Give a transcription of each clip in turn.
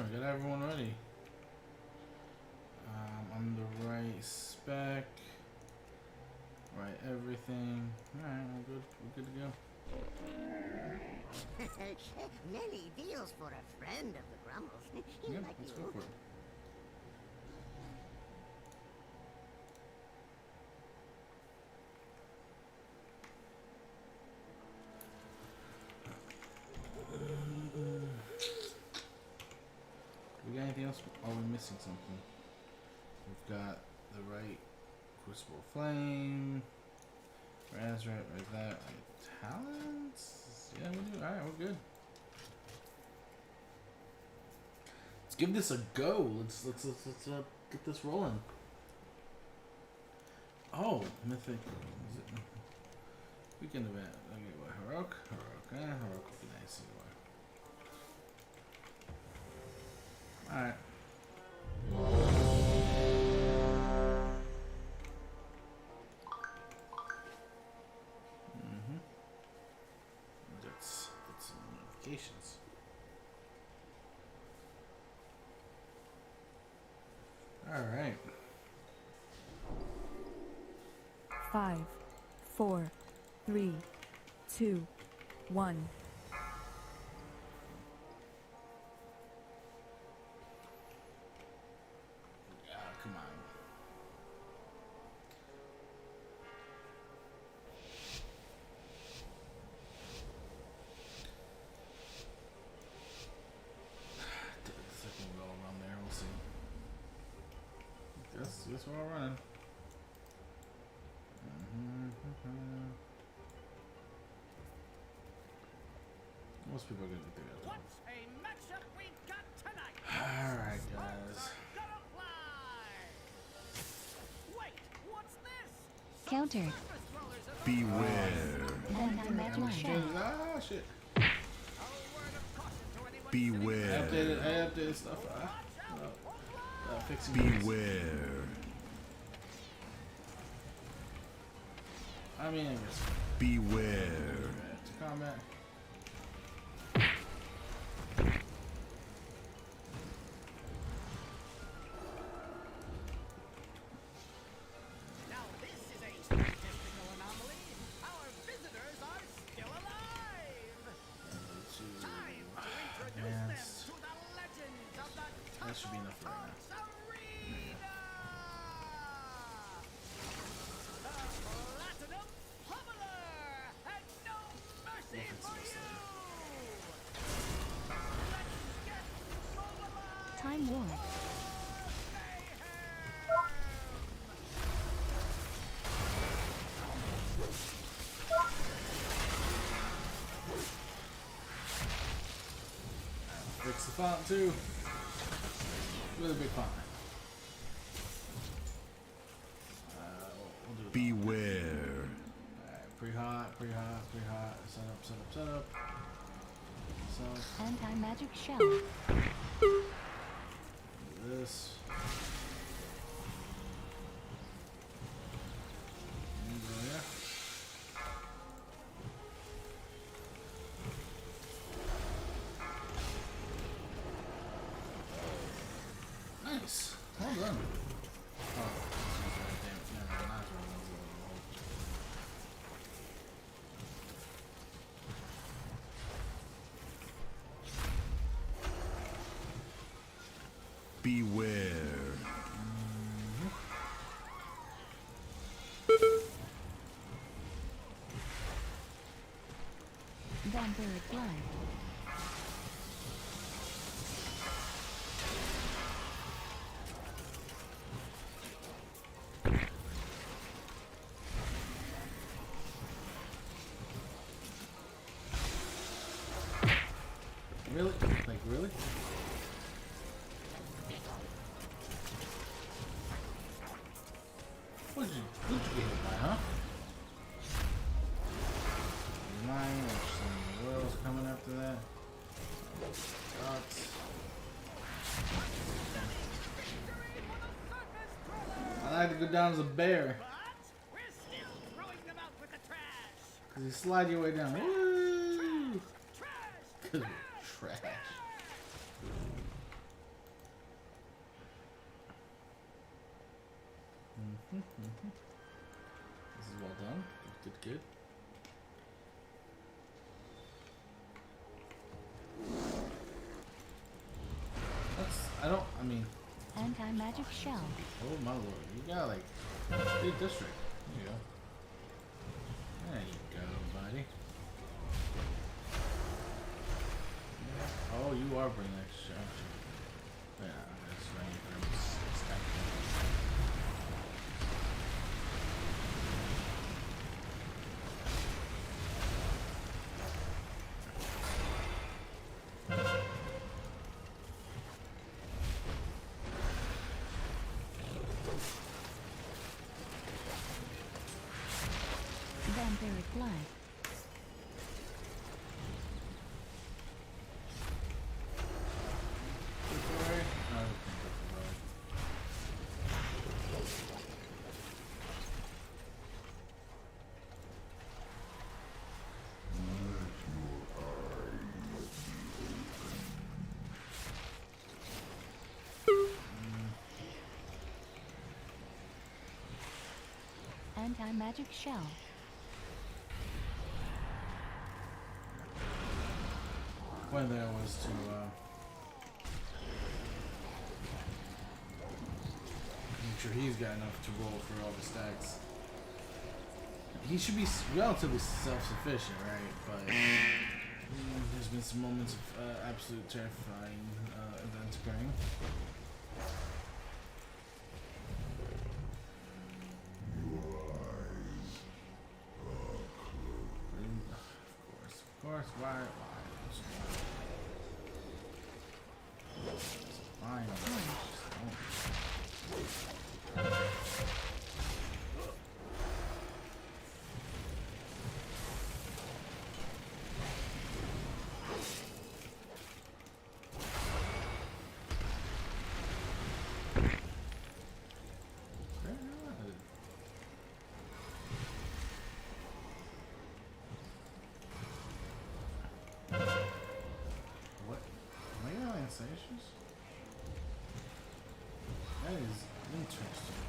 we got everyone ready. I'm the right spec. Right, everything. Alright, we're good. We're good to go. Many deals for a friend of the Grumbles. Yep, Like let's you. go for it. We got anything else? Are we missing something? We've got the right Crucible Flame. Razorite, right there. Right talents? Yeah, we do. Alright, we're good. Let's give this a go. Let's get this rolling. Oh, Mythic. Is it? Weekend event. Okay, what? Heroic? Heroic. Heroic would be nice. Alright. That's some notifications. Alright. 5, 4, 3, 2, 1. Come on. Second go around there, we'll see. Guess we're all running. Most people are gonna do that. What a matchup we got tonight! Alright, guys. Gonna fly! Wait, what's this? Counter. Surface rollers of Beware. Anti-magic shell. Ah, shit. a word of caution to anyone I Beware. updated stuff. Fixing Beware. I mean, I guess. Beware. To combat. Now this is a statistical anomaly. Our visitors are still alive. Time to introduce them Advanced. to the legends of the That should be enough for right now. Arena. The Platinum Pummeler, and no mercy for you. Let's get mobilized. Time War. Fix the font too. Really big font. We'll do it. Beware. Alright, pre-hot. Set up. So, Anti-magic shell. do this. And go there. Nice. Well done. Oh, damn it. Never mind. Beware. Vampire Blood. Really? Like, really? What'd you get hit by, huh? Mine or some royals coming after that? Sucks. I like to go down as a bear. But we're still throwing them out with the trash. Cause you slide your way down. Woo! Trash! Cause we're trash. This is well done. Good, good. I mean, Anti-magic shell. oh my lord, you got like big district. There you go. There you go, buddy. Oh, you are bringing extra, aren't you? Yeah, that's right. Vampiric blood. Anti-magic shell. Point there was to make sure he's got enough to roll for all the stacks. He should be relatively self-sufficient, right? But there's been some moments of absolute terrifying events occurring. Of course, why? Fine. What? Mega sensations? That is interesting.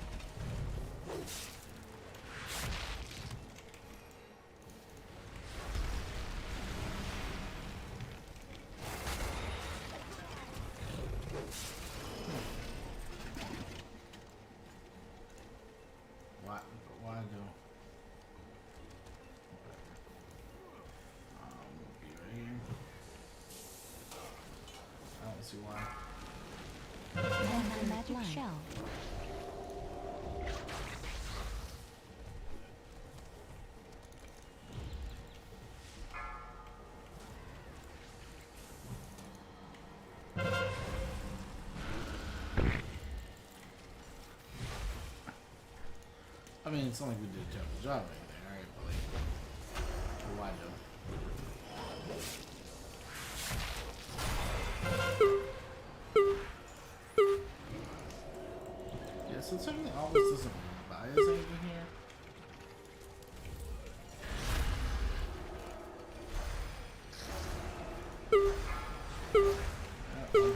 Why go? We'll be right here. I don't see why. Anti-magic shell. I mean, it's not like we did a terrible job or anything, right? But like, why though? Yeah, so technically all this doesn't buy us anything here. Okay.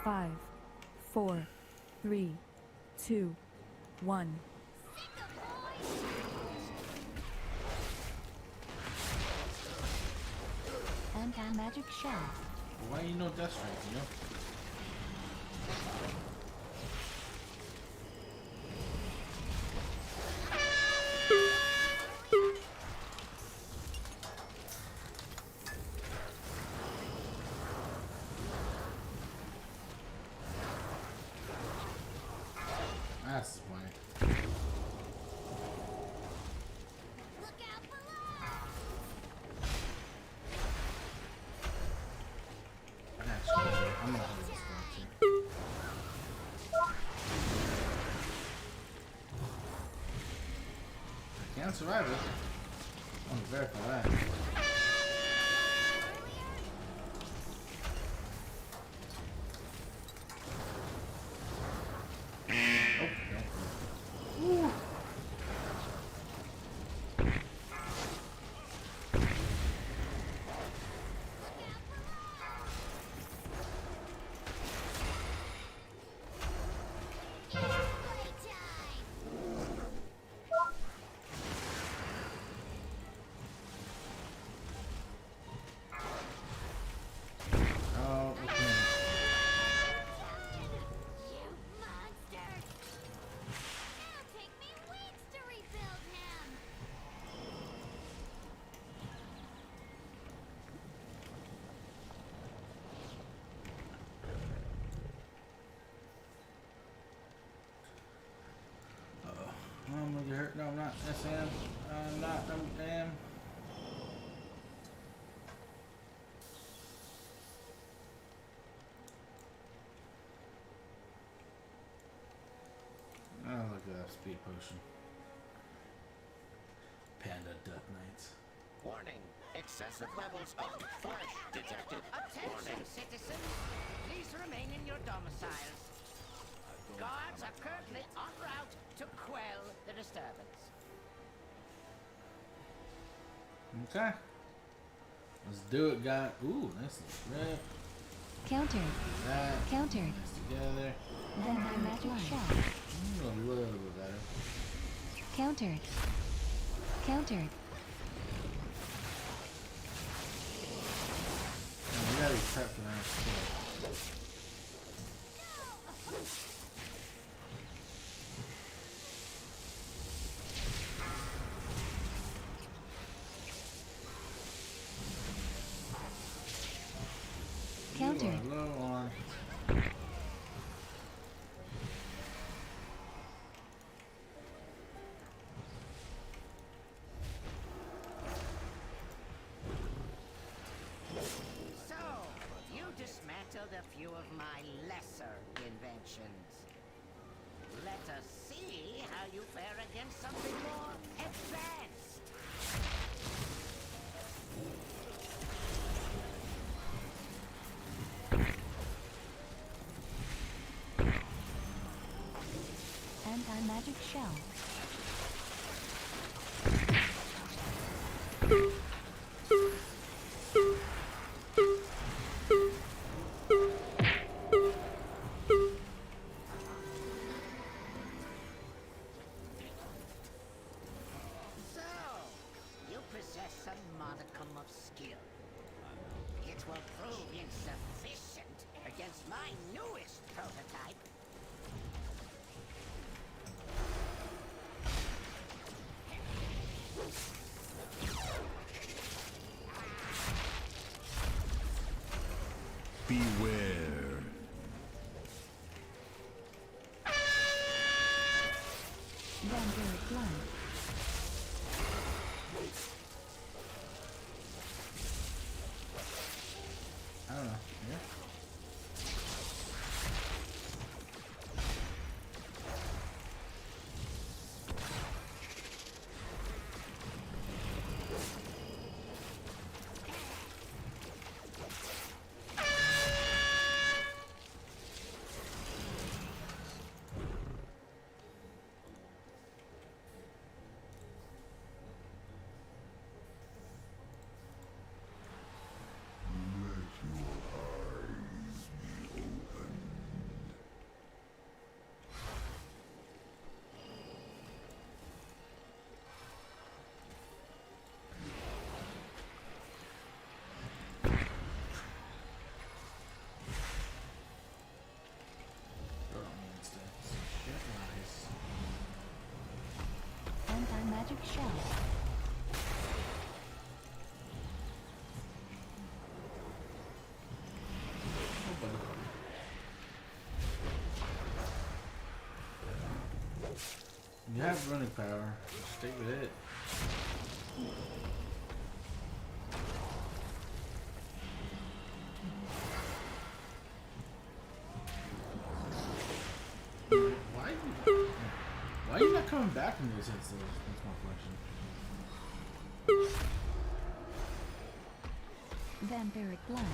5, 4, 3, 2, 1. Anti-magic shell. Why you know death strike, you know? That's the point. Look out below! Actually, I'm gonna hold this down too. I can't survive it. I'm very for that. Yes, I am. Not. I am. Oh, look at that speed potion. Panda Duck Knights. Warning. Excessive levels of flesh detected. Attention, citizens. Please remain in your domiciles. Guards are currently en route to quell the disturbance. Okay. Let's do it, guys. Ooh, nice little rip. Countered. That. Countered. Nice together. Anti-magic shell. A little bit better. Countered. Countered. We gotta be prepped for that shit. Countered. You are low on. So, you dismantled a few of my lesser inventions. Let us see how you fare against something more advanced. Anti-magic shell. So, you possess a modicum of skill. It will prove insufficient against my newest prototype. Beware. Vampiric blood. I don't know. Yeah. Anti-magic shell. You have running power. Just stick with it. Why are you not coming back from those hits? That's my question. Vampiric blood.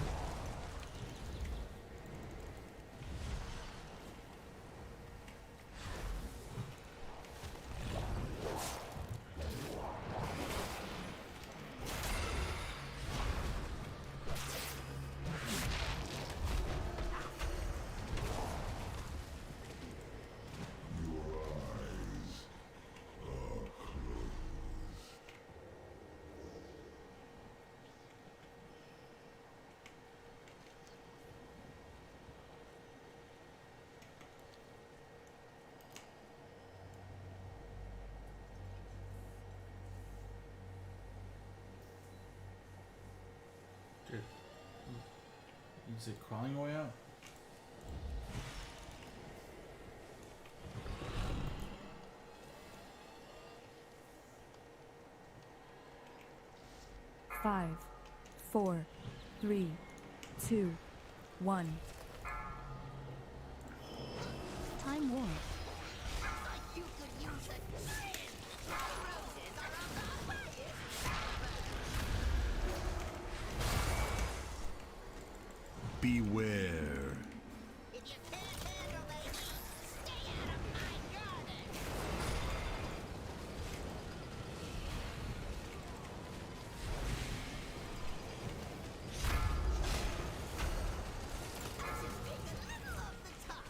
Good. Is it crawling your way out? 5, 4, 3, 2, 1. Time warp. You could use a trim. Roses are of the highest caliber. Beware. If you can't handle the heat, stay out of my garden. Just take a little off the top.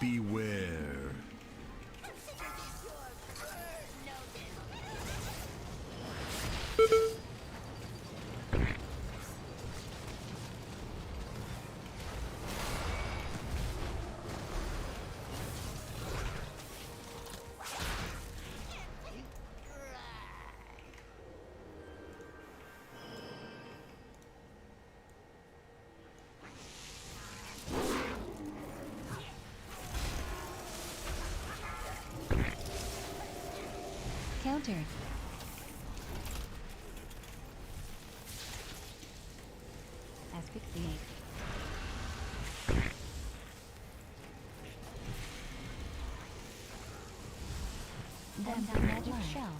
Beware. Countered. Asphyxiate. Anti-magic shell.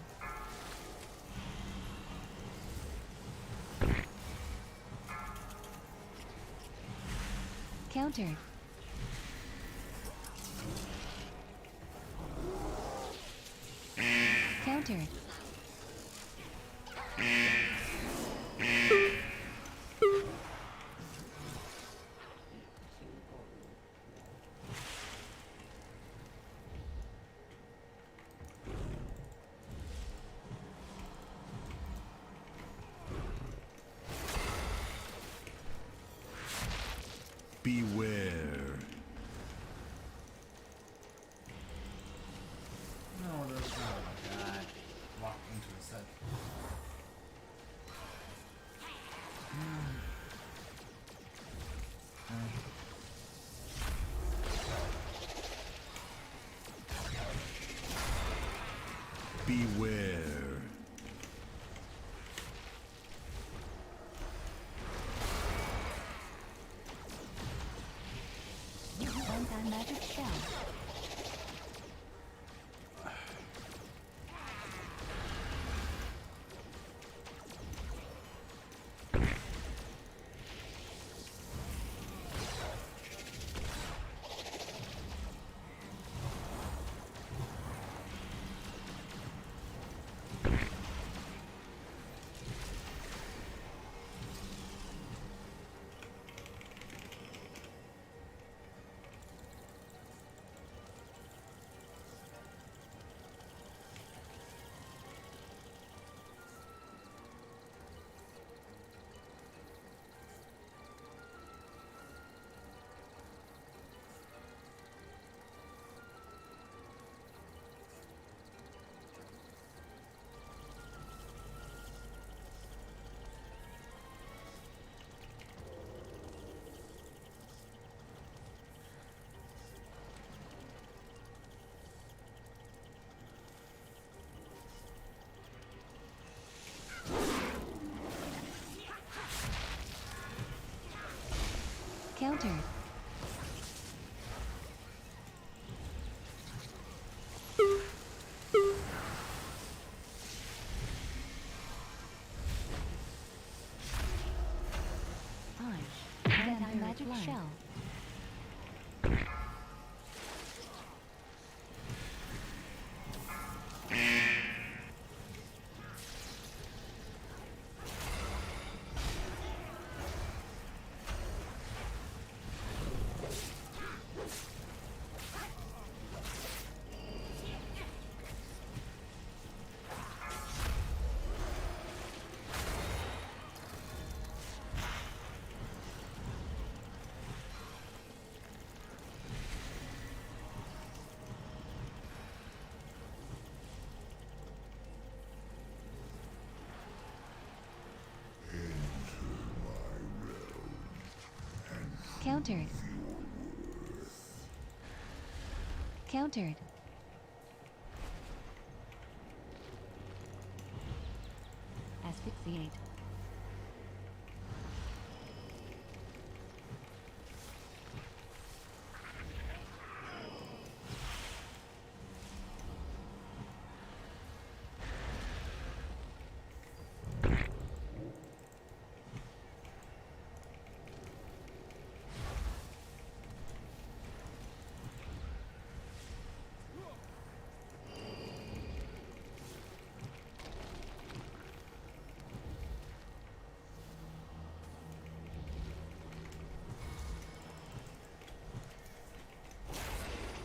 Countered. Countered. Beware. No, there's oh my god. Walk into the set. Beware. Anti-magic shell. Countered. Anti-magic shell. Countered. Countered. Asphyxiate.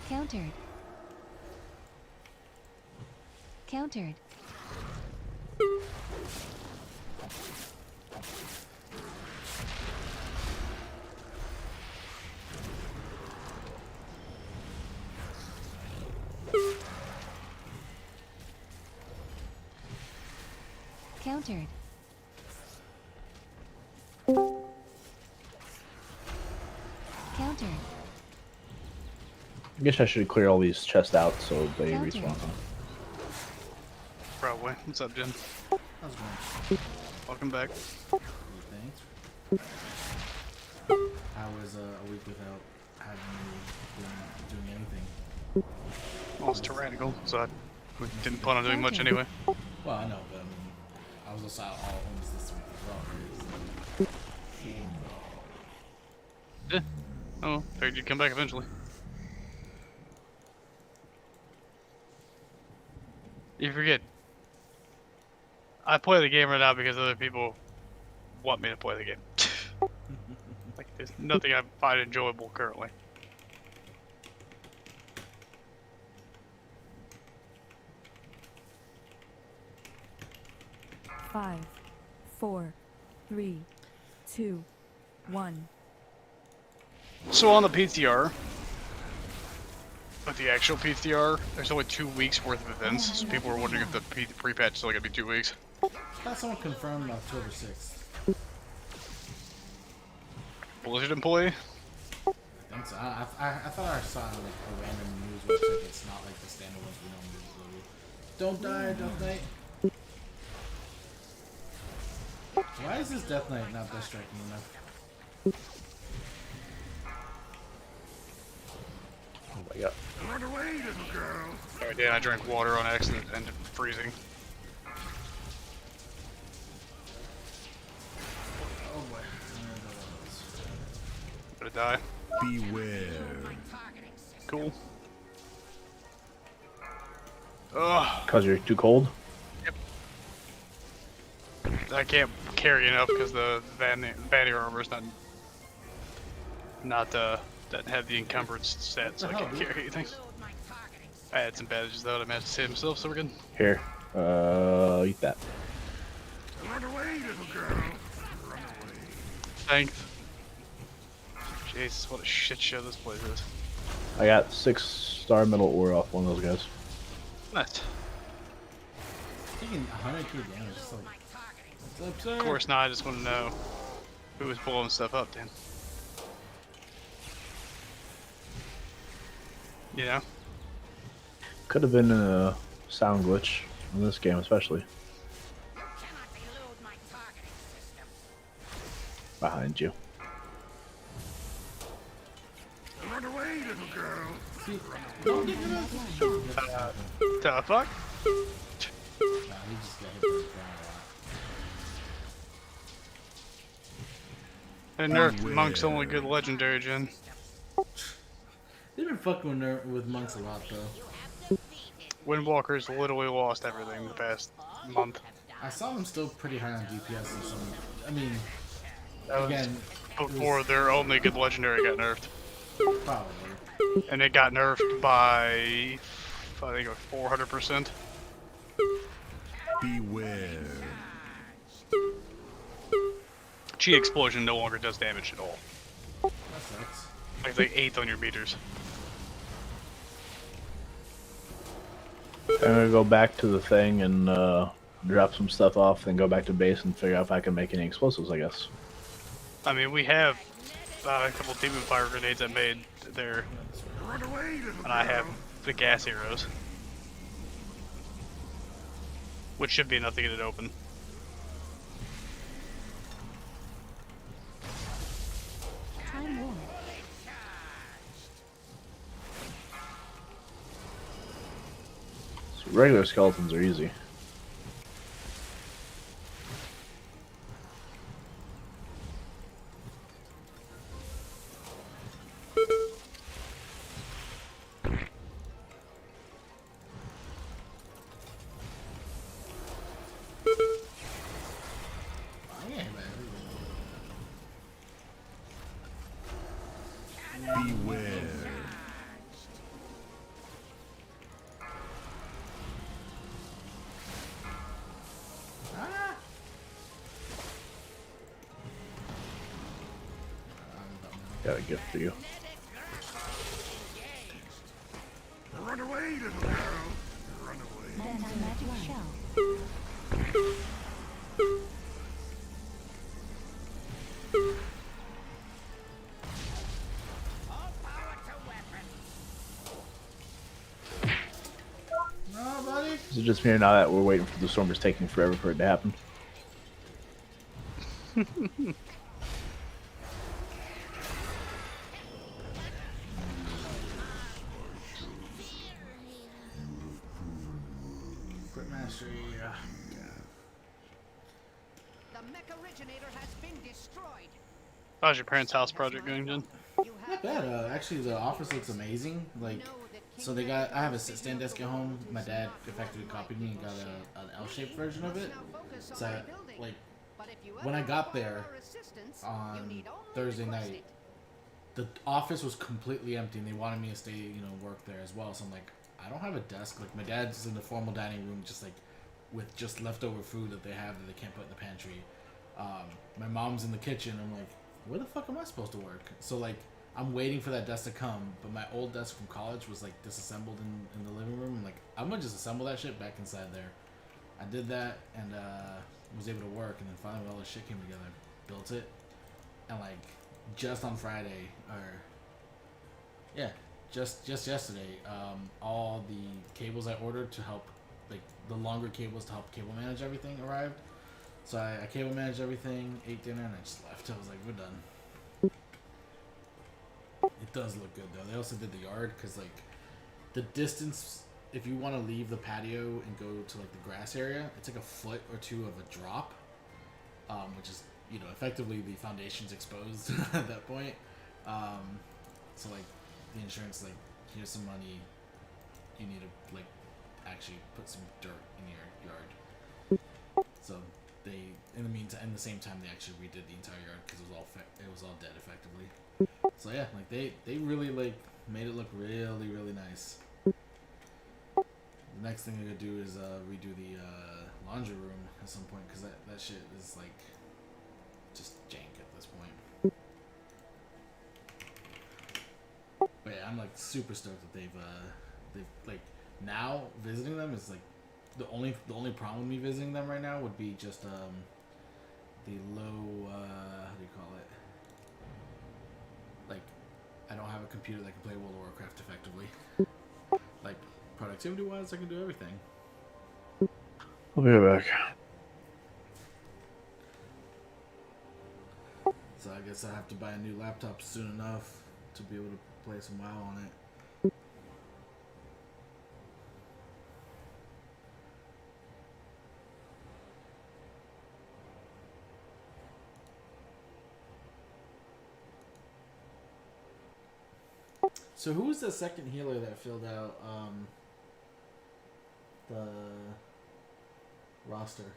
Countered. Countered. Countered. Countered. I guess I should clear all these chests out so they Counter. respawn. Probably. What's up, Jen? How's it going? Welcome back. Thanks. How was a week without having you doing anything? Well, it's tyrannical, so I didn't plan on doing much anyway. Well, I know, but I mean, I was also out all almost this week as well. Yeah. Oh, figured you'd come back eventually. You forget. I play the game right now because other people want me to play the game. Like, there's nothing I find enjoyable currently. Five, 4, 3, 2, 1. So on the PTR, but the actual PTR, there's only 2 weeks worth of events, so people were wondering if the pre-patch is only gonna be 2 weeks. I thought someone confirmed October 6th. Blizzard employee? I think so. I thought I saw like a random news website that's not like the standard ones we normally do. Don't die, Death Knight. Why is this Death Knight not Death Striking enough? Oh my god. Run away, little girl. Sorry, Dan, I drank water on accident and ended up freezing. Oh boy. Gonna die. Beware. Cool. Ugh. Cause you're too cold? I can't carry enough because the vanity armor's not doesn't have the encumbrance stat, so I can't carry anything. I had some bandages though to match to save himself, so we're good. Here. Eat that. Run away, little girl. Run away. Thanks. Jesus, what a shit show this place is. I got 6-star metal ore off one of those guys. Nice. Taking 100k damage. It's like, what's up, sir? Of course not, I just want to know who was blowing stuff up, Dan. You know? Could have been a sound glitch in this game, especially. Behind you. Run away, little girl. See, don't get rid of The fuck? Nah, he just got hit by the ground a lot. And nerfed Monk's only good legendary, Jen. They've been fucking with monks a lot though. Windwalker's literally lost everything the past month. I saw them still pretty high on DPS and some. I mean, That was again, before their only good legendary got nerfed. probably. And it got nerfed by, I think, 400%. Beware. Chi Explosion no longer does damage at all. That sucks. Like the 8th on your meters. I'm gonna go back to the thing and drop some stuff off, then go back to base and figure out if I can make any explosives, I guess. I mean, we have a couple demon fire grenades I made there, and I have the gas arrows, which should be enough to get it open. Time war. So regular skeletons are easy. Beware. Got a gift for you. Run away, little girl. Run away. Then I magic shell. All power to weapon. No, buddy. Is it just me or now that we're waiting for the storm is taking forever for it to happen? Quick mastery. The mech originator has been destroyed. How's your parents' house project going, Jen? You Not bad. Actually, the office looks amazing. Like, so they got. I have a sit-stand desk at home. My dad effectively copied me and got an L-shaped version of it. So, like, when I got there on Thursday night, the office was completely empty, and they wanted me to stay, you know, work there as well. So I'm like, I don't have a desk. Like, my dad's in the formal dining room, just like with just leftover food that they have that they can't put in the pantry. My mom's in the kitchen. I'm like, where the fuck am I supposed to work? So like, I'm waiting for that desk to come, but my old desk from college was like disassembled in the living room. I'm like, I'm gonna just assemble that shit back inside there. I did that and was able to work, and then finally when all this shit came together, built it, and like just on Friday, or yeah, just yesterday, all the cables I ordered to help, like the longer cables to help cable manage everything arrived. So I cable managed everything, ate dinner, and I just left. I was like, we're done. It does look good though. They also did the yard because like the distance, if you want to leave the patio and go to like the grass area, it's like a foot or two of a drop, which is, you know, effectively the foundation's exposed at that point. So like the insurance, like, here's some money, you need to like actually put some dirt in your yard. So they, in the same time, they actually redid the entire yard because it was all dead effectively. So yeah, like they really like made it look really, really nice. The next thing they're gonna do is redo the laundry room at some point, because that shit is like just jank at this point. But yeah, I'm like super stoked that they've like, now visiting them is like the only problem with me visiting them right now would be just the low, how do you call it? Like, I don't have a computer that can play World of Warcraft effectively. Like, productivity wise, I can do everything. I'll be right back. So I guess I have to buy a new laptop soon enough to be able to play some WoW on it. So who was the second healer that filled out the roster?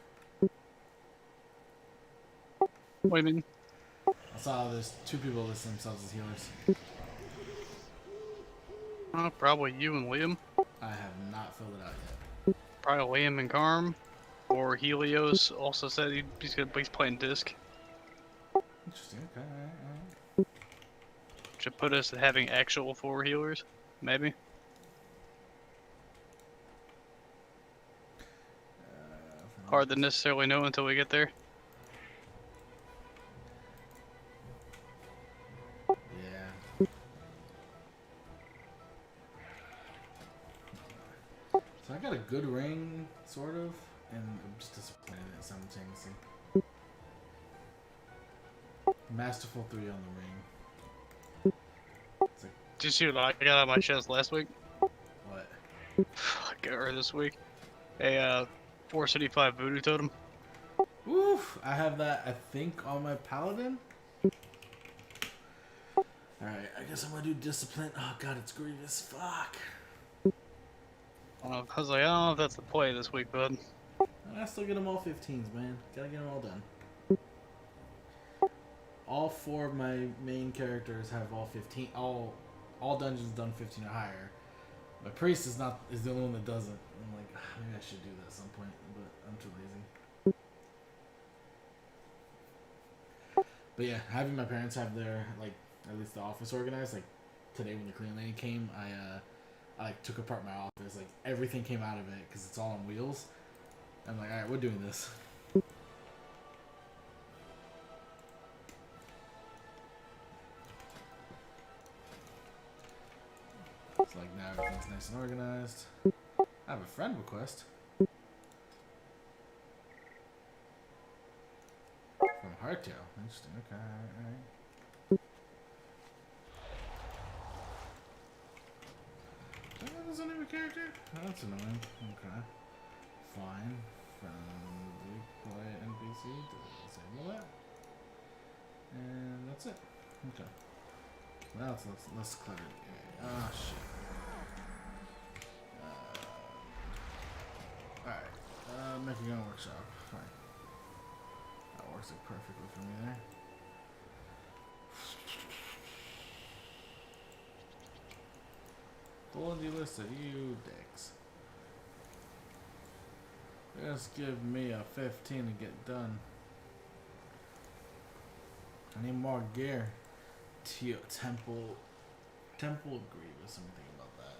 What do you mean? I saw there's 2 people list themselves as healers. Probably you and Liam. I have not filled it out yet. Probably Liam and Carm. Or Helios also said he's playing disc. Interesting. Okay. All right. Should put us at having actual 4 healers, maybe. Hard to necessarily know until we get there. So I got a good ring, sort of, and I'm just disappointed in it simultaneously. Masterful 3 on the ring. It's like, Did you see what I got on my chest last week? what? Or this week? A 475 voodoo totem. Oof! I have that, I think, on my paladin. Alright, I guess I'm gonna do discipline. Oh god, it's grievous. Fuck. I was like, I don't know if that's the play this week, bud. I still get them all 15s, man. Gotta get them all done. All 4 of my main characters have all 15. All dungeons done 15 or higher. My priest is the only one that doesn't. I'm like, maybe I should do that at some point, but I'm too lazy. But yeah, having my parents have their, like, at least the office organized, like today when the clean lady came, I like took apart my office, like everything came out of it because it's all on wheels. I'm like, all right, we're doing this. It's like now everything's nice and organized. I have a friend request from Hardtail. Interesting. Okay, all right. There's only a character? Oh, that's annoying. Okay. Fine. From play NPC to disable that. And that's it. Okay. Now let's clear it. Ah, shit. Alright. Mechagon Workshop. Fine. That works like perfectly for me there. Laundry list of you dicks. Just give me a 15 to get done. I need more gear. Temple of Grievous. I'm thinking about that.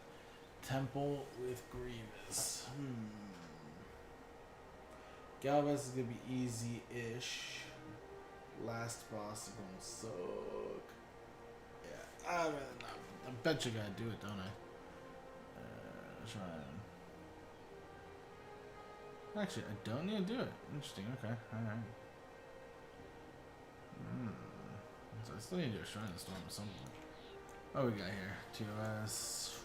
Temple with Grievous. Galvez is gonna be easy-ish. Last boss is gonna suck. Yeah, I bet you gotta do it, don't I? Actually, I don't need to do it. Interesting. Okay. Alright. So I still need to do a Shrine of the Storm or something. What we got here? TOS.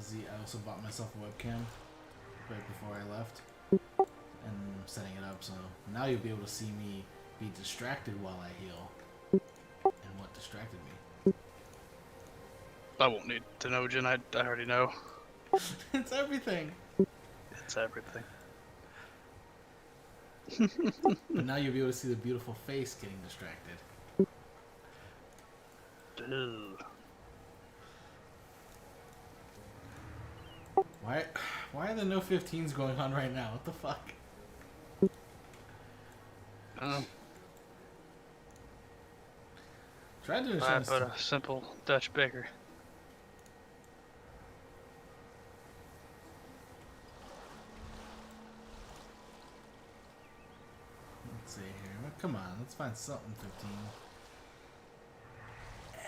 Z, I also bought myself a webcam right before I left, and I'm setting it up so now you'll be able to see me be distracted while I heal, and what distracted me. I won't need to know, Jen. I already know. It's everything. It's everything. But now you'll be able to see the beautiful face getting distracted. Ew. Why are there no 15s going on right now? What the fuck? Try doing I put a simple Dutch baker. Let's see here. Well, come on, let's find something 15.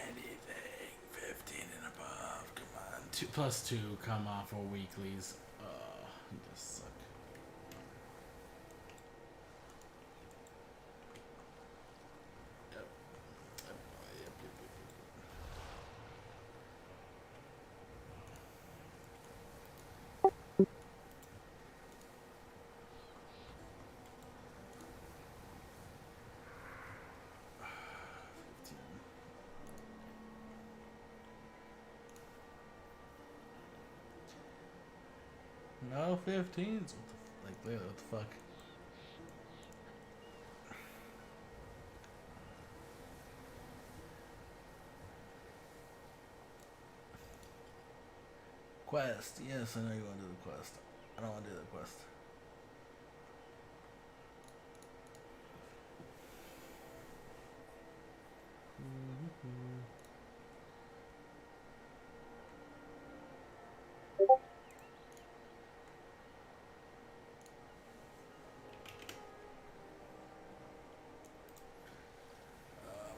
Anything 15 and above. Come on. 2+2. Come on for weeklies. You just suck. Yep. No 15s. What the fuck? Quest. Yes, I know you want to do the quest. I don't want to do the quest.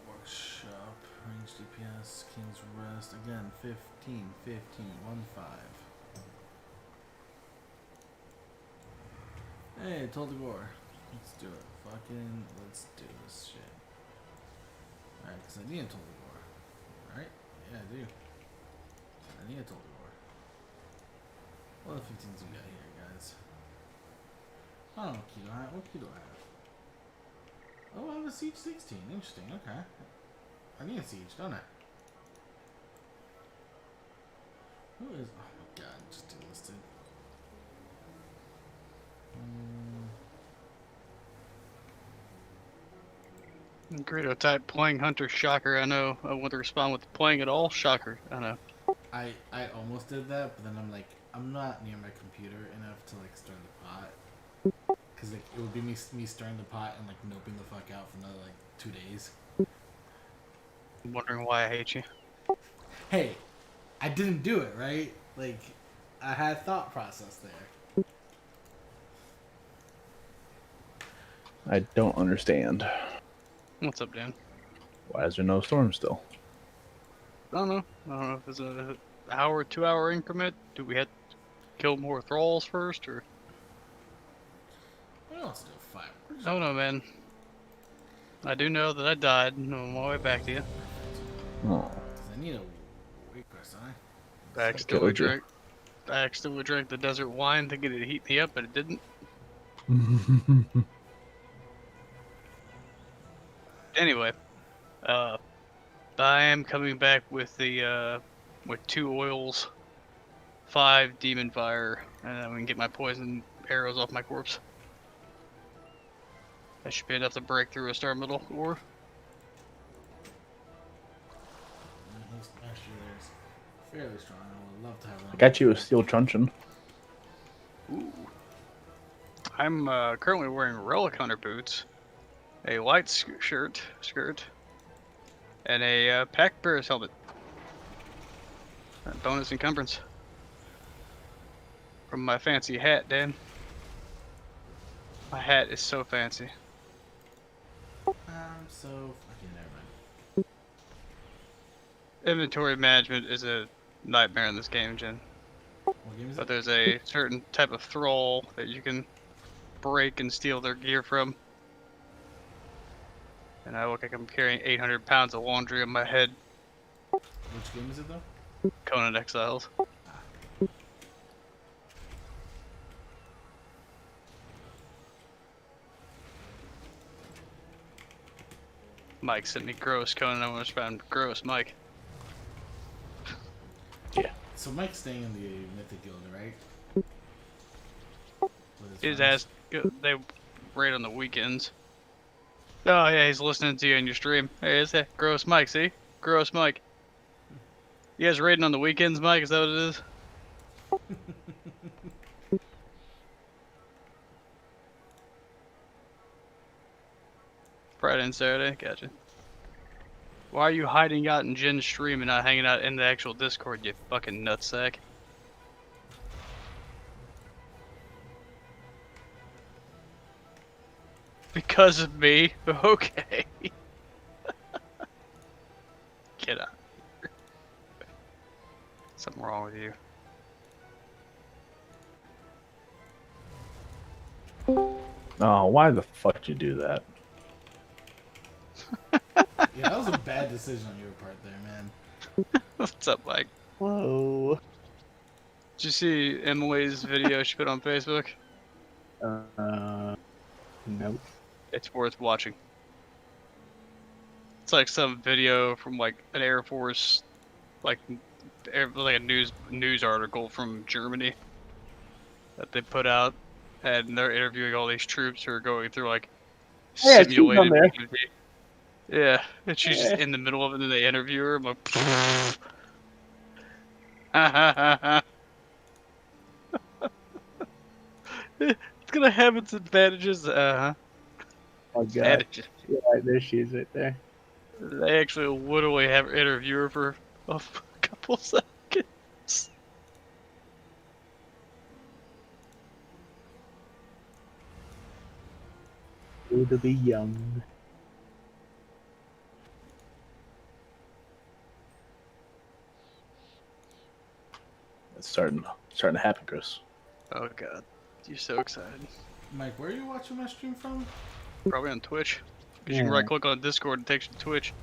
Workshop, range DPS, King's Rest. Again, 15, 15, 1, 5. Hey, told the gore. Let's do it. Fucking, let's do this shit. Alright, because I need a told the gore. Right? Yeah, I do. I need a told the gore. What other 15s we got here, guys? I don't know what keto I have. What keto I have? Oh, I have a Siege 16. Interesting. Okay. I need a Siege, don't I? Who is... Oh my god, just delisted. Greedo type playing Hunter, shocker. I know. I want to respond with playing at all, shocker. I know. I almost did that, but then I'm like, I'm not near my computer enough to like stir the pot. Cause like it would be me stirring the pot and like noping the fuck out for another like 2 days. I'm wondering why I hate you. Hey, I didn't do it, right? Like, I had thought process there. I don't understand. What's up, Dan? Why is there no storm still? I don't know. I don't know if it's an hour, 2 hour increment. Do we have to kill more thralls first, or? What else do? Fireworks. I don't know, man. I do know that I died. I'm on my way back to you. Oh. 'Cause I need a request, huh? I accidentally drank the desert wine thinking it'd heat me up, but it didn't. Anyway, I am coming back with the with 2 oils, 5 demon fire, and then we can get my poison arrows off my corpse. That should be enough to break through a star middle ore. Actually, there's fairly strong. I would love to have that. I got you a steel truncheon. Ooh. I'm currently wearing relic hunter boots, a white skirt, and a pack bearer's helmet. Bonus encumbrance from my fancy hat, Dan. My hat is so fancy. I'm so fucking never mind. Inventory management is a nightmare in this game, Jen. What game is But it? there's a certain type of thrall that you can break and steal their gear from. And I look like I'm carrying 800 pounds of laundry on my head. Which game is it though? Conan Exiles. Mike sent me gross Conan. I want to respond gross Mike. So Mike's staying in the Mythic Guild, right? With His friends? ass, they raid on the weekends. Oh yeah, he's listening to you on your stream. Hey, is that gross Mike? See, gross Mike. You guys raiding on the weekends, Mike? Is that what it is? Friday and Saturday, gotcha. Why are you hiding out in Jen's stream and not hanging out in the actual Discord, you fucking nutsack? Because of me? Okay. Get out. Something wrong with you. Oh, why the fuck did you do that? Yeah, that was a bad decision on your part there, man. What's up, Mike? Whoa. Did you see Emily's video she put on Facebook? Nope. It's worth watching. It's like some video from like an Air Force, like a news article from Germany that they put out, and they're interviewing all these troops who are going through like Yeah, she's on simulated. there. Yeah, and she's just in the middle of it, and they interview her. I'm like, It's gonna have its advantages. Oh god. Advantages. Yeah, there she is right there. They actually literally have an interviewer for a couple seconds. Ooh, to be young. It's starting to happen, Chris. Oh god, you're so excited. Mike, where are you watching my stream from? Probably on Twitch. Because you can Yeah. right click on Discord and takes you to Twitch.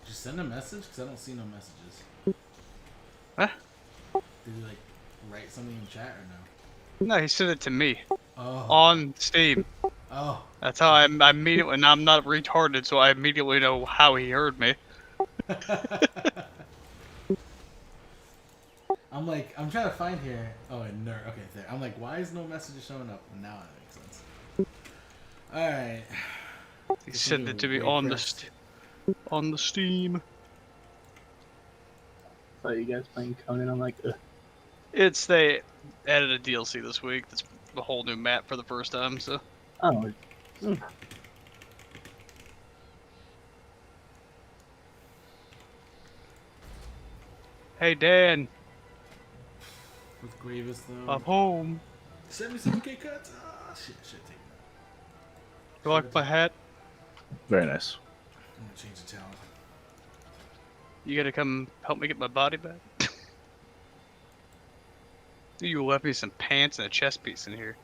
Just send a message, because I don't see no messages. Huh? Did you, like, write something in chat or no? No, he sent it to me. Oh. On Steam. Oh. That's how I immediately, and I'm not retarded, so I immediately know how he heard me. I'm like, I'm trying to find here. Oh, and nerd. Okay, there. I'm like, why is no messages showing up? And now it makes sense. Alright. He sent it to me on the Steam. So you guys playing Conan? I'm like, ugh. They added a DLC this week. That's a whole new map for the first time, so. Oh. Hey Dan, With Gravis, though. I'm home. 77k cuts. Ah, shit, take that. You like my hat? Very nice. I'm gonna change the towel. You gotta come help me get my body back? You left me some pants and a chest piece in here.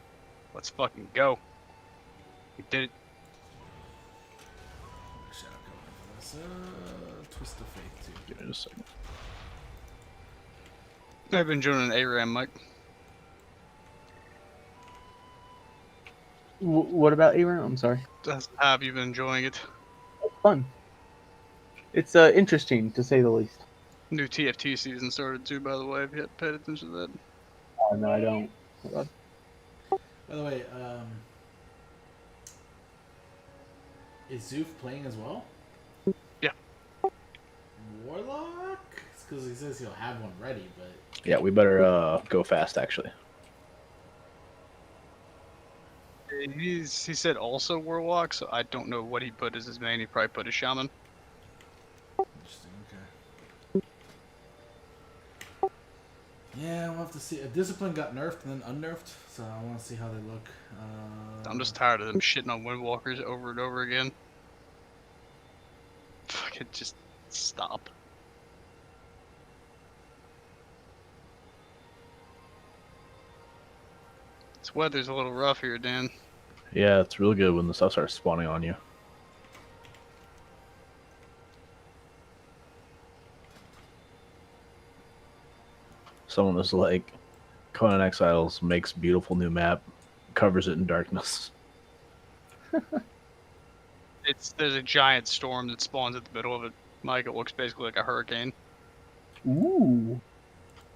Let's fucking go. You did it. Shout out for this. Twist of Faith, too. Give me just a second. I've been joining ARAM, Mike. What about Aram? I'm sorry. How have you been enjoying it? Fun. It's interesting to say the least. New TFT season started too, by the way. Have you paid attention to that? Oh no, I don't. By the way, is Zoof playing as well? Yeah. Warlock? Because he says he'll have one ready, but... Yeah, we better go fast, actually. He said also Warlock, so I don't know what he put as his main. He probably put a Shaman. Interesting, okay. Yeah, we'll have to see. Discipline got nerfed and then unnerfed, so I want to see how they look. I'm just tired of them shitting on Windwalkers over and over again. Fucking just stop. This weather's a little rough here, Dan. Yeah, it's really good when the stuff starts spawning on you. Someone was like, Conan Exiles makes beautiful new map, covers it in darkness. There's a giant storm that spawns at the middle of it, Mike. It looks basically like a hurricane. Ooh.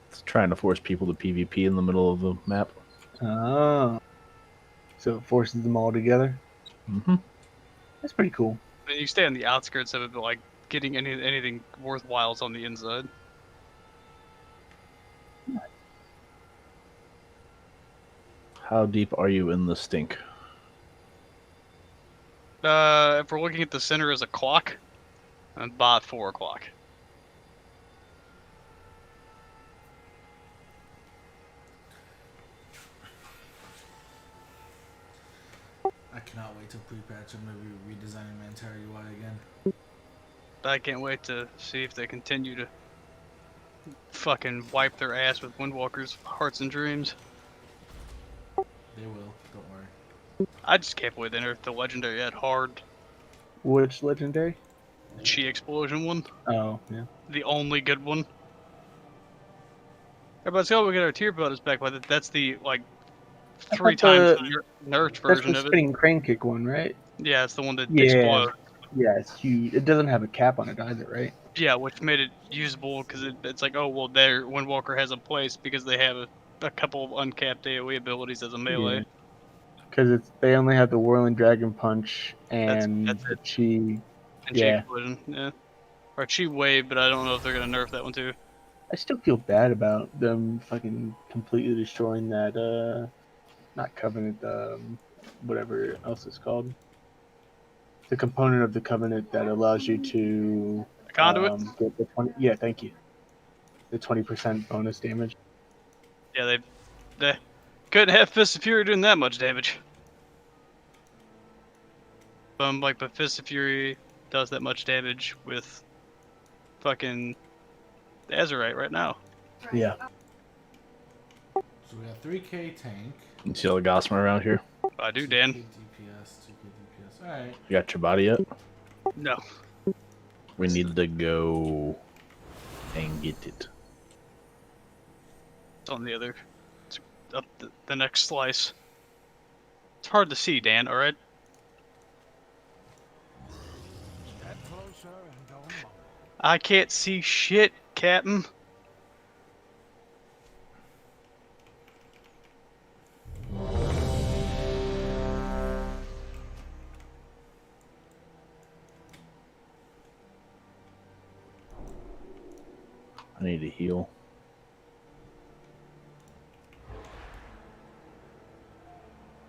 It's trying to force people to PvP in the middle of the map. Oh. So it forces them all together? Mm-hmm. That's pretty cool. And you stay on the outskirts of it, but like getting anything worthwhile is on the inside. How deep are you in the stink? If we're looking at the center as a clock, I'm about 4 o'clock. I cannot wait till pre-patch. I'm going to be redesigning my entire UI again. I can't wait to see if they continue to fucking wipe their ass with Windwalker's hearts and dreams. They will, don't worry. I just can't believe they nerfed the legendary at hard. Which legendary? The Chi explosion one. Oh, yeah. The only good one. Everybody's got to get our tier bonus back with it. That's the like 3 times nerfed That's version the of it. spinning crane kick one, right? Yeah, it's the one that Yeah. explodes. Yeah, it's huge. It doesn't have a cap on it either, right? Yeah, which made it usable because it's like, oh well, their Windwalker has a place because they have a couple of uncapped AoE abilities as a melee. Because they only have the Whirling Dragon Punch and That's the it. Chi. And Chi Yeah. explosion, yeah. Or Chi wave, but I don't know if they're gonna nerf that one too. I still feel bad about them fucking completely destroying that not covenant, whatever else it's called. The component of the covenant that allows you to A conduit? get the 20. Yeah, thank you. The 20% bonus damage. Yeah, they couldn't have Fist of Fury doing that much damage. But Fist of Fury does that much damage with fucking Azurite right now. Yeah. So we got 3k tank. You see all the Gossamer around here? I do, 2k Dan. DPS, 2k DPS. Alright. You got your body yet? No. We need to go and get it. It's on the other. It's up the next slice. It's hard to see, Dan, alright? Step closer and don't mumble. I can't see shit, Captain. I need to heal.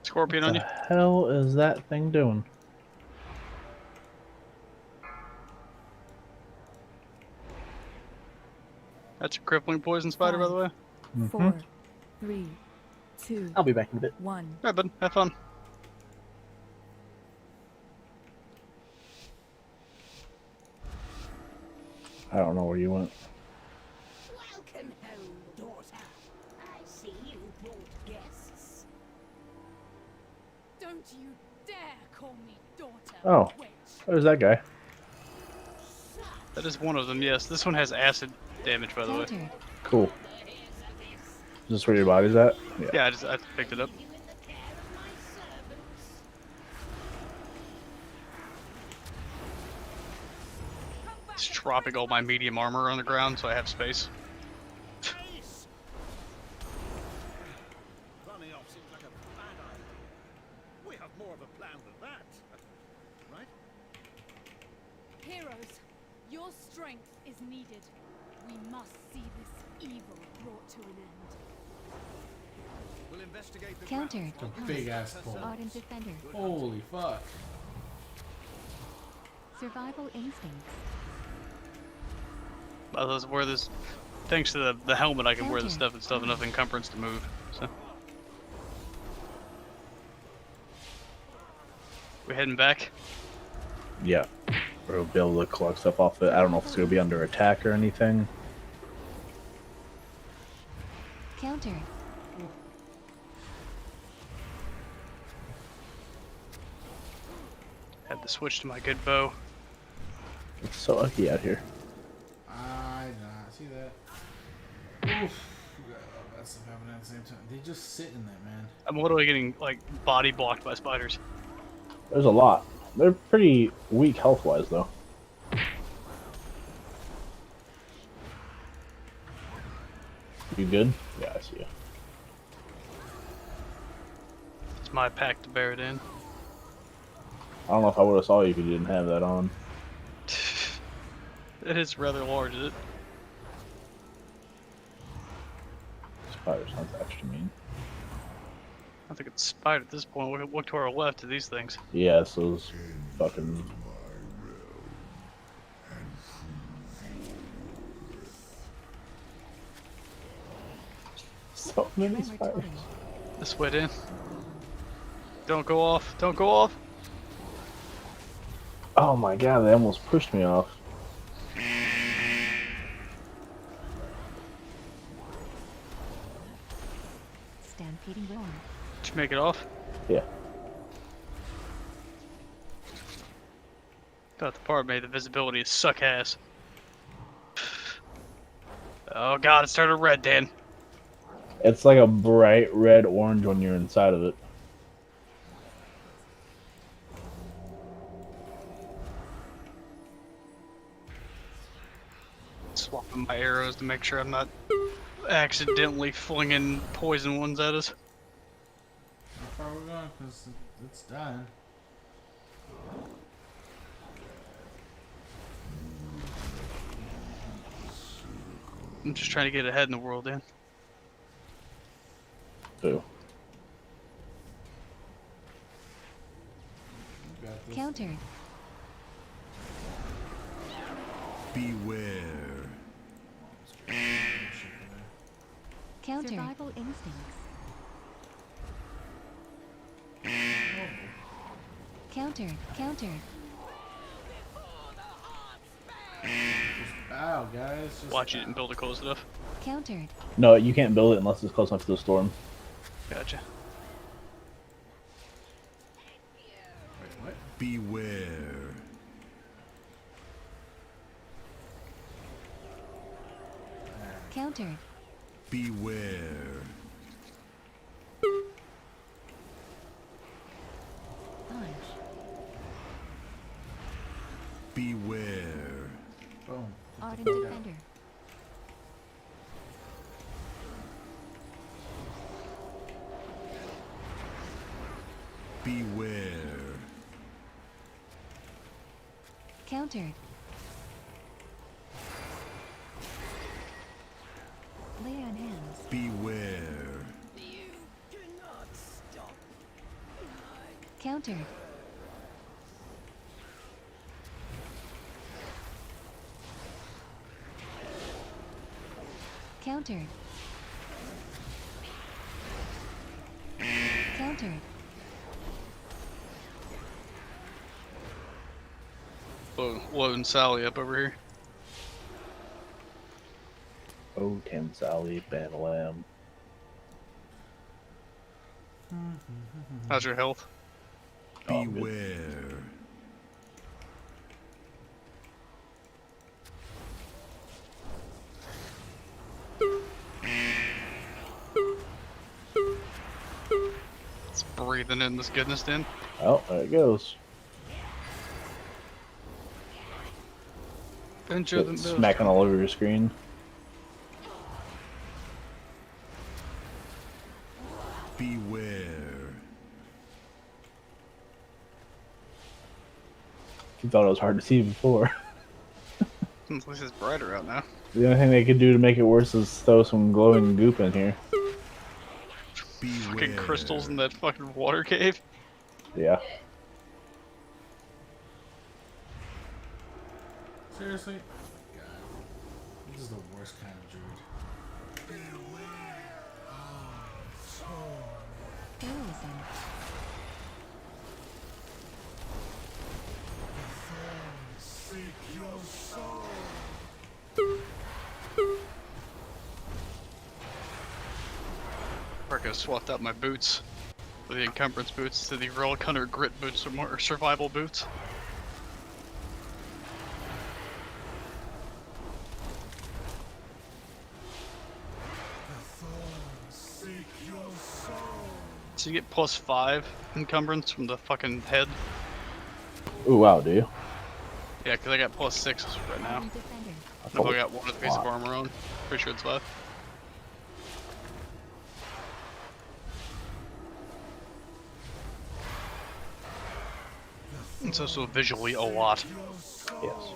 Scorpion What on the you. hell is that thing doing? That's a crippling poison spider, by the way. 4, 3, 2, I'll be back in a bit. 1. Alright, bud. Have fun. I don't know where you went. Welcome home, daughter. I see you brought guests. Don't you dare call me daughter. Oh, Witch. there's that guy. That is one of them, yes. This one has acid damage, by the way. Countered. Cool. Is this where your body's at? Yeah, I picked it up. You in the care of my servants. Just dropping all my medium armor on the ground so I have space. Ace! Running off seems like a bad idea. We have more of a plan than that. Right? Heroes, your strength is needed. We must see this evil brought to an end. We'll investigate the Countered. It's a big ass pole. Ardent Defender. Holy fuck. Survival instincts. I was wear this. Thanks to the helmet, I can wear the stuff and stuff enough encumbrance to move. So. We heading back? Yeah. We'll be able to collect stuff off it. I don't know if it's going to be under attack or anything. Countered. Had to switch to my good bow. It's so lucky out here. I did not see that. Oof. We got all that stuff happening at the same time. They just sit in there, man. I'm literally getting like body blocked by spiders. There's a lot. They're pretty weak health-wise, though. You good? Yeah, I see you. It's my pack to bear it in. I don't know if I would have saw you if you didn't have that on. It is rather large, is it? Spider sounds extra mean. I think it's spider at this point. Look to our left of these things. Yeah, it's those fucking... So many Tremor spiders. totem. This way, Dan. Don't go off. Don't go off. Oh my god, they almost pushed me off. Stampeding roar. Did you make it off? Yeah. Thought the part made the visibility is suck ass. Oh god, it started red, Dan. It's like a bright red orange when you're inside of it. Swapping my arrows to make sure I'm not accidentally flinging poison ones at us. How far we going? Because it's dying. I'm just trying to get ahead in the world, Dan. So, Countered. Beware. Countered. Survival instincts. Countered. Countered. Wow, guys. Just Watch it and build it close enough. Countered. No, you can't build it unless it's close enough to the storm. Gotcha. Wait, what? Beware. Countered. Beware. Punch. Beware. Boom. Ardent Defender. Beware. Countered. Lay on hands. Beware. You cannot stop. Countered. Countered. Countered. Loading Sally up over here. Oh, Tim Sally, Battle Lamb. How's your health? Beware. It's breathing in this goodness, then. Oh, there it goes. Venture the It's smacking all over your screen. Beware. You thought it was hard to see before. At least it's brighter out now. The only thing they could do to make it worse is throw some glowing goop in here. Fucking crystals in that fucking water cave. Yeah. Seriously? God. This is the worst kind of druid. Heroism. Seek your soul. I could have swapped out my boots. For the encumbrance boots to the Relic Hunter Grit boots or more survival boots. Seek your soul. So you get +5 encumbrance from the fucking head. Ooh, wow, do you? Yeah, because I got +6 right now. Ardent Defender. I've only got one piece of armor on. Pretty sure it's 5. It's also visually a lot. Yes.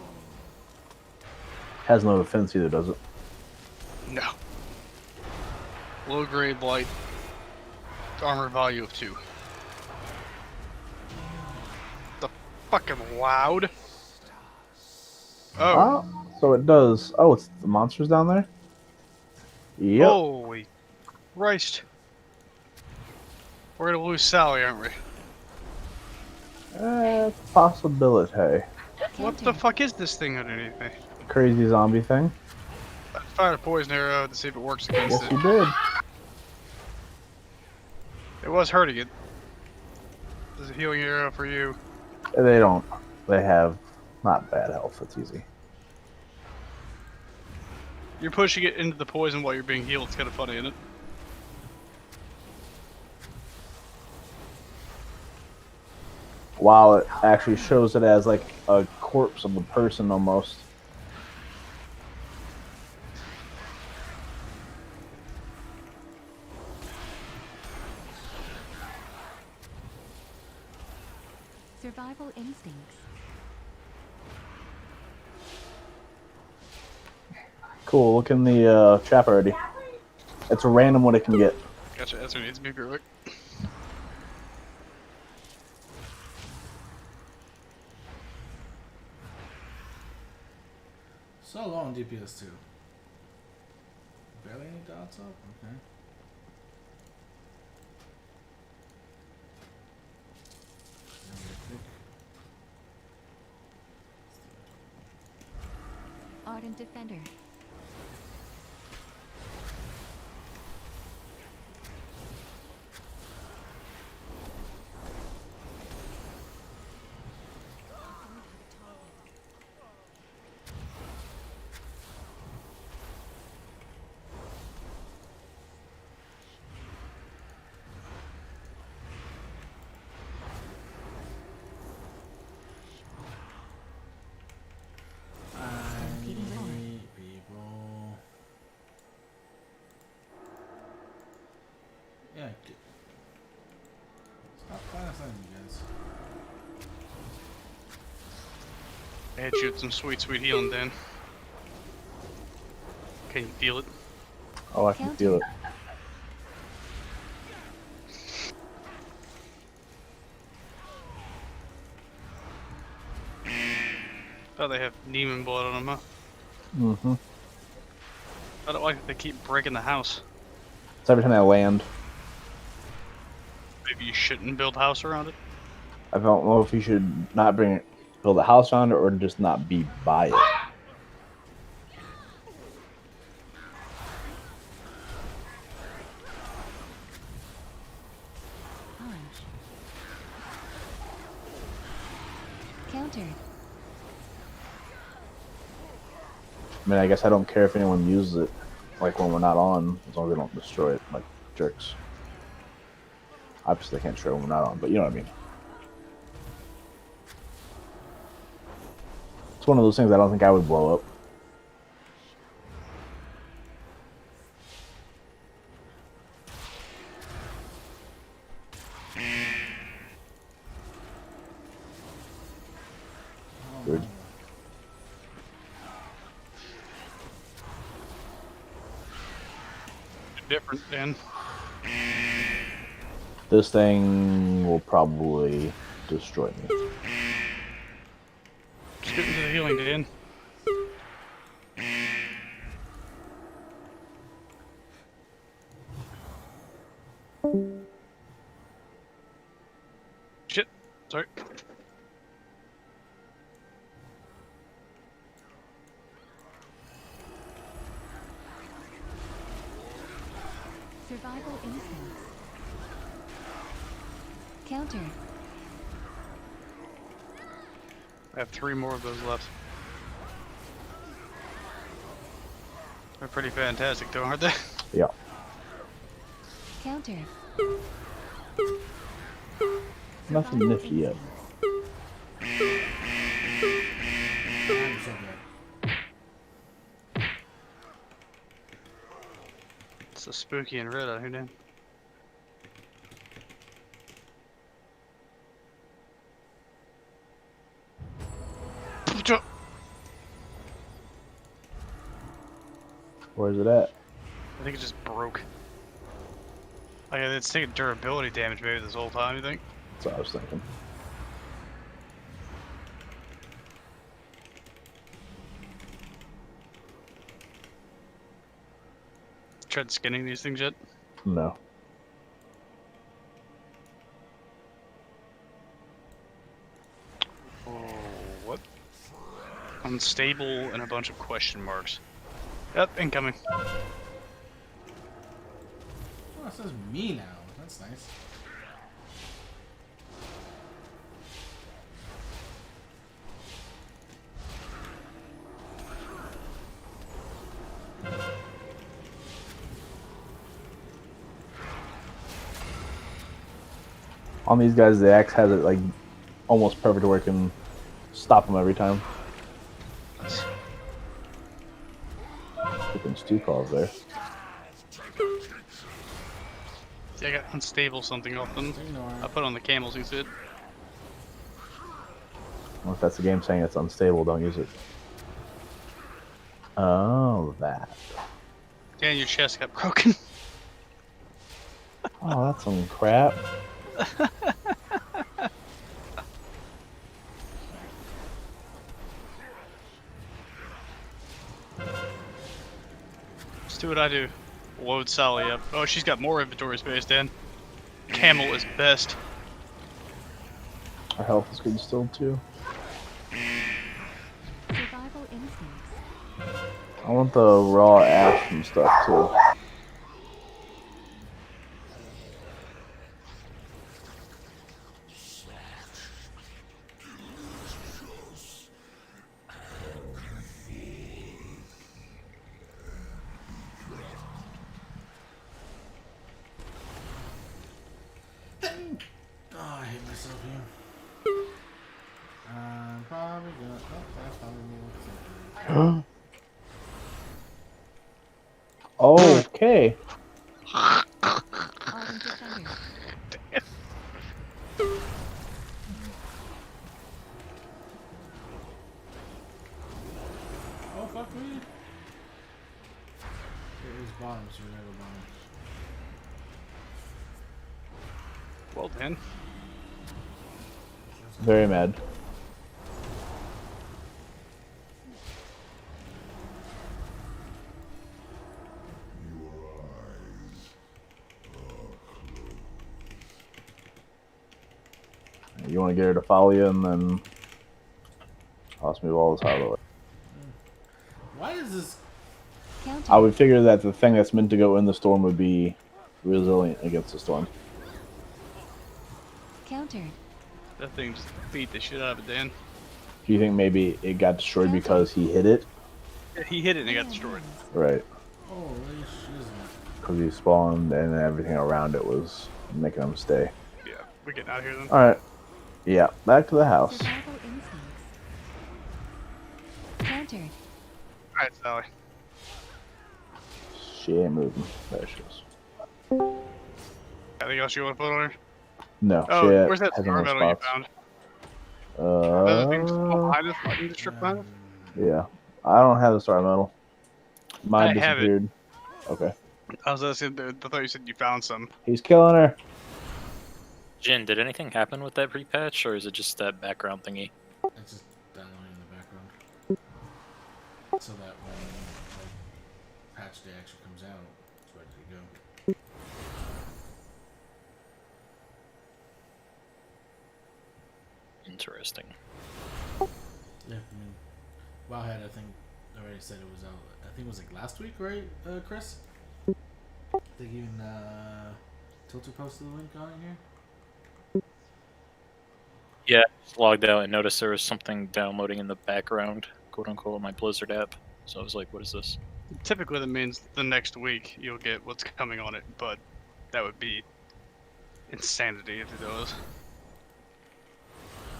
Has no defense either, does it? No. Low grade light. Armor value of 2. The fucking loud. Oh. Oh, so it does. Oh, it's the monsters down there? Yep. Holy Christ. We're gonna lose Sally, aren't we? Possibility. What the fuck is this thing underneath me? Crazy zombie thing. I fired a poison arrow to see if it works against Yes, it. you did. It was hurting it. There's a healing arrow for you. They don't. They have not bad health. It's easy. You're pushing it into the poison while you're being healed. It's kind of funny, isn't it? Wow, it actually shows it as like a corpse of a person almost. Survival instincts. Cool, look in the trap already. It's random what it can get. Gotcha, that's what needs to be perfect. low on DPS too. Barely any dots up? Okay. Ardent Defender. Stampeding horde. People. Yeah, stop playing us on you guys. I hit you with some sweet, sweet healing, Dan. Can you feel it? Oh, I can feel it. Oh, they have demon blood on them, huh? Mm-hmm. I don't like that they keep breaking the house. It's every time I land. Maybe you shouldn't build a house around it. I don't know if you should not build a house around it or just not be by it. Punch. Countered. I mean, I guess I don't care if anyone uses it, like when we're not on, as long as they don't destroy it like jerks. Obviously, they can't destroy it when we're not on, but you know what I mean. It's one of those things I don't think I would blow up. Good. Different, Dan. This thing will probably destroy me. Just get into the healing, Dan. Shit. Sorry. Survival instincts. Countered. I have 3 more of those left. They're pretty fantastic, though, aren't they? Yeah. Countered. Nothing Survival nifty yet. instincts. I'm so good. It's so spooky and red out here, Dan. Where's it at? I think it just broke. Like, it's taking durability damage maybe this whole time, you think? That's what I was thinking. Tried skinning these things yet? No. Oh, what? Unstable and a bunch of question marks. Yep, incoming. Oh, it says me now. That's nice. On these guys, the axe has it like almost perfect where it can stop them every time. Freaking stew calls there. See, I got unstable something off them. I put on the camels instead. Well, if that's the game saying it's unstable, don't use it. Oh, that. Dan, your chest got broken. Oh, that's some crap. Do what I do. Load Sally up. Oh, she's got more inventory space, Dan. Camel is best. Our health is getting still too. Survival instincts. I want the raw ash and stuff too. Oh, I hate myself here. Probably gonna. Oh, that's probably more. Okay. Ardent defender. Oh, fuck me. It was bottom, so we gotta go bottom. Well, Dan. Very mad. You want to get her to follow you and then toss me walls out of the way. Why is this? Counter. I would figure that the thing that's meant to go in the storm would be resilient against the storm. Countered. That thing just beat the shit out of it, Dan. Do you think maybe it got destroyed because he hit it? Yeah, he hit it and it got destroyed. Right. Holy shiznit. Because he spawned and everything around it was making him stay. Yeah, we're getting out of here then. Alright. Yeah, back to the house. Survival instincts. Countered. Alright, Sally. She ain't moving. There she is. Anything else you want to put on her? No, Oh, she where's that has star no medal you spots. found? Other things behind us, like in the strip behind us? Yeah. I don't have the star medal. Mine I have it. disappeared. Okay. I was asking, I thought you said you found some. He's killing her. Jin, did anything happen with that pre-patch, or is it just that background thingy? It's just downloading in the background. So that when like, patch day actually comes out, it's ready to go. Interesting. Yeah, I mean, Wowhead, I think, already said it was out. I think it was like last week, right, Chris? I think even Tilter posted the link on it here. Yeah, I just logged out and noticed there was something downloading in the background, quote unquote, on my Blizzard app. So I was like, what is this? Typically that means the next week you'll get what's coming on it, but that would be insanity if it does.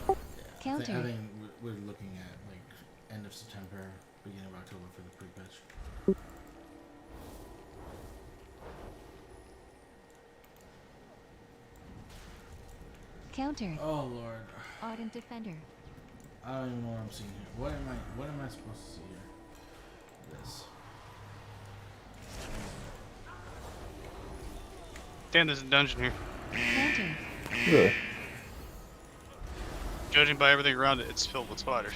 Yeah, Counter. I think we're looking at like end of September, beginning of October for the pre-patch. Countered. Oh lord, Ardent defender. I don't even know what I'm seeing here. What am I supposed to see here? This. Dan, there's a dungeon here. Countered. Really? Judging by everything around it, it's filled with spiders.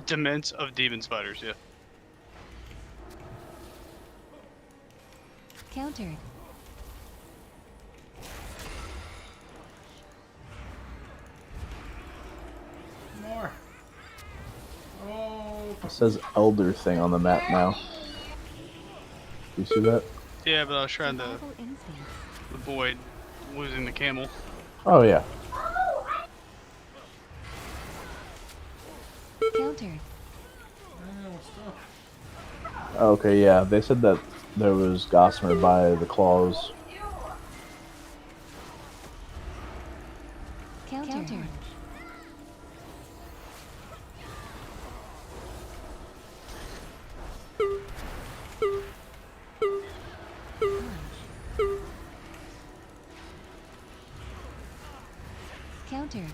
Dements of demon spiders, yeah. Countered. More. Oh. It says elder thing on the map now. Do you see that? Yeah, but I was trying to Survival instincts. avoid losing the camel. Oh yeah. Countered. Okay, yeah. They said that there was Gossamer by the claws. Countered. Countered.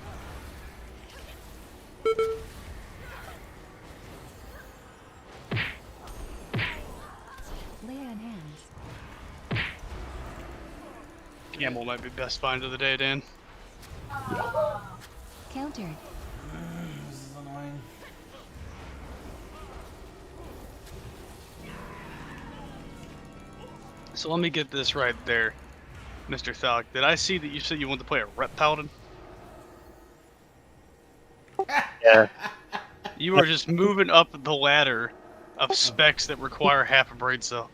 Lay on hands. Camel might be best find of the day, Dan. Countered. This is annoying. So let me get this right there, Mr. Falk. Did I see that you said you wanted to play a rep paladin? Yeah. You are just moving up the ladder of specs that require half a brain cell.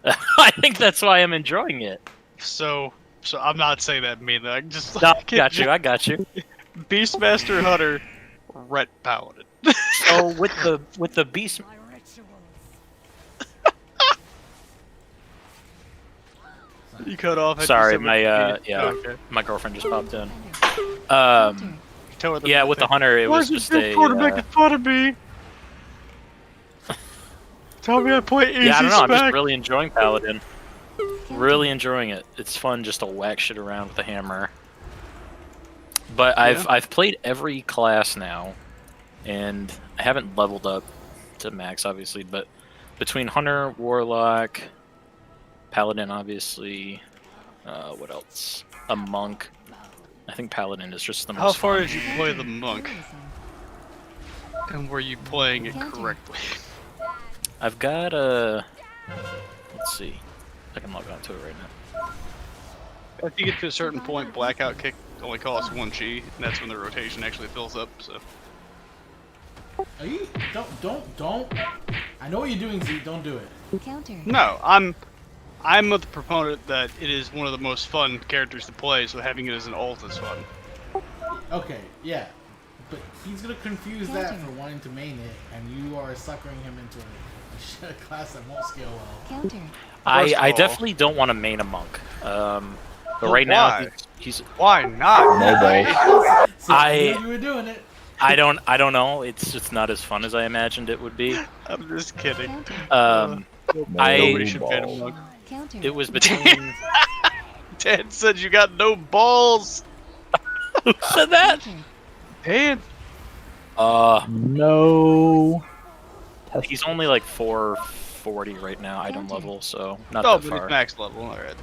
I think that's why I'm enjoying it. So I'm not saying that meanly. I just No, I got you. Beastmaster Hunter, Ret Paladin. So with the beast, My rituals. You cut off. At sorry, December my 15th. yeah, Okay. my girlfriend just popped in. Counter. Tell her the Yeah, whole with the thing. hunter, it Why was is just this a. quarter making fun of me? Tell me I play easy Yeah, I don't know. I'm just spec. really enjoying Paladin. Counter. Really enjoying it. It's fun just to whack shit around with the hammer. But I've played every class now, and I haven't leveled up to max, obviously. But between Hunter, Warlock, Paladin, obviously, what else? A Monk. I think Paladin is just the most. How far fun. did you play the monk? And were you playing it Counter. correctly? I've got a. Let's see. I can log on to it right now. If you get to a certain point, Blackout Kick only costs 1 chi, and that's when the rotation actually fills up. So. Are you? Don't. I know what you're doing, Z. Don't do it. Counter. No, I'm a proponent that it is one of the most fun characters to play, so having it as an ult is fun. Okay, yeah. But he's gonna confuse that Counter. for wanting to main it, and you are suckering him into a class that won't scale well. Counter. I of all- definitely don't want to main a Monk. But But right now why? he's. Why not? No balls. So I- knew you were doing it. I don't know. It's just not as fun as I imagined it would be. I'm just kidding. Counter. Nobody No should ban a balls. monk. Counter. It was between. Dan said you got no balls. Who said that? Counter. Dan. No. He's only like 440 right now, item level, so not Oh, that but far. it's max level. All right.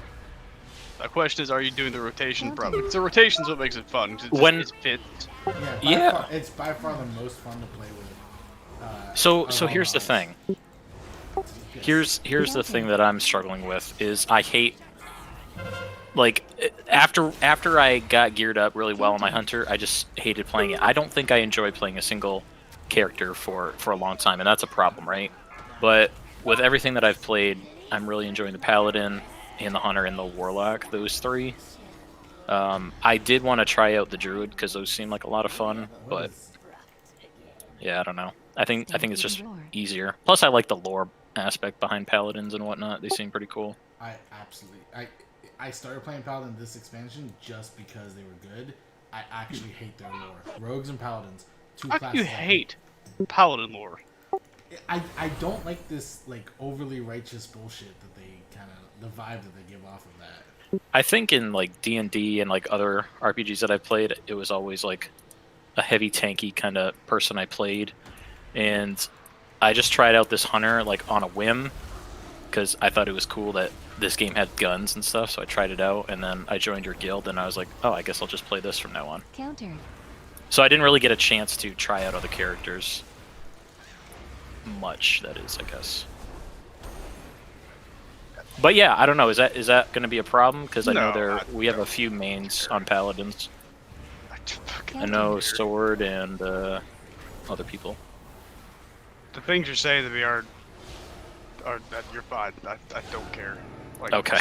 The question is, are you doing the rotation Counter. properly? Because the rotation's what makes it fun. 'Cause When- it fits. Yeah. It's by far the most fun to play with. So of all here's the models. thing. Here's the thing that I'm struggling with is I hate, like, after I got geared up really well on my hunter, I just hated playing it. I don't think I enjoy playing a single character for a long time, and that's a problem, right? But with everything that I've played, I'm really enjoying the paladin and the hunter and the warlock, those three. I did want to try out the druid because those seem like a lot of fun, but yeah, I don't know. I think it's just easier. Plus, I like the lore aspect behind paladins and whatnot. They seem pretty cool. I absolutely. I started playing Paladin this expansion just because they were good. I actually hate their lore. Rogues and Paladins. Two How classes. can you hate paladin lore? I don't like this like overly righteous bullshit that they kind of the vibe that they give off of that. I think in like D&D and like other RPGs that I've played, it was always like a heavy tanky kind of person I played, and I just tried out this hunter like on a whim because I thought it was cool that this game had guns and stuff, so I tried it out, and then I joined your guild, and I was like, oh, I guess I'll just play this from now on. Counter. So I didn't really get a chance to try out other characters much, that is, I guess. But yeah, I don't know. Is that going to be a problem? Because I know we have a few mains on paladins. I know Sword and other people. The things you're saying to me are that you're fine. I don't care. Like, Okay.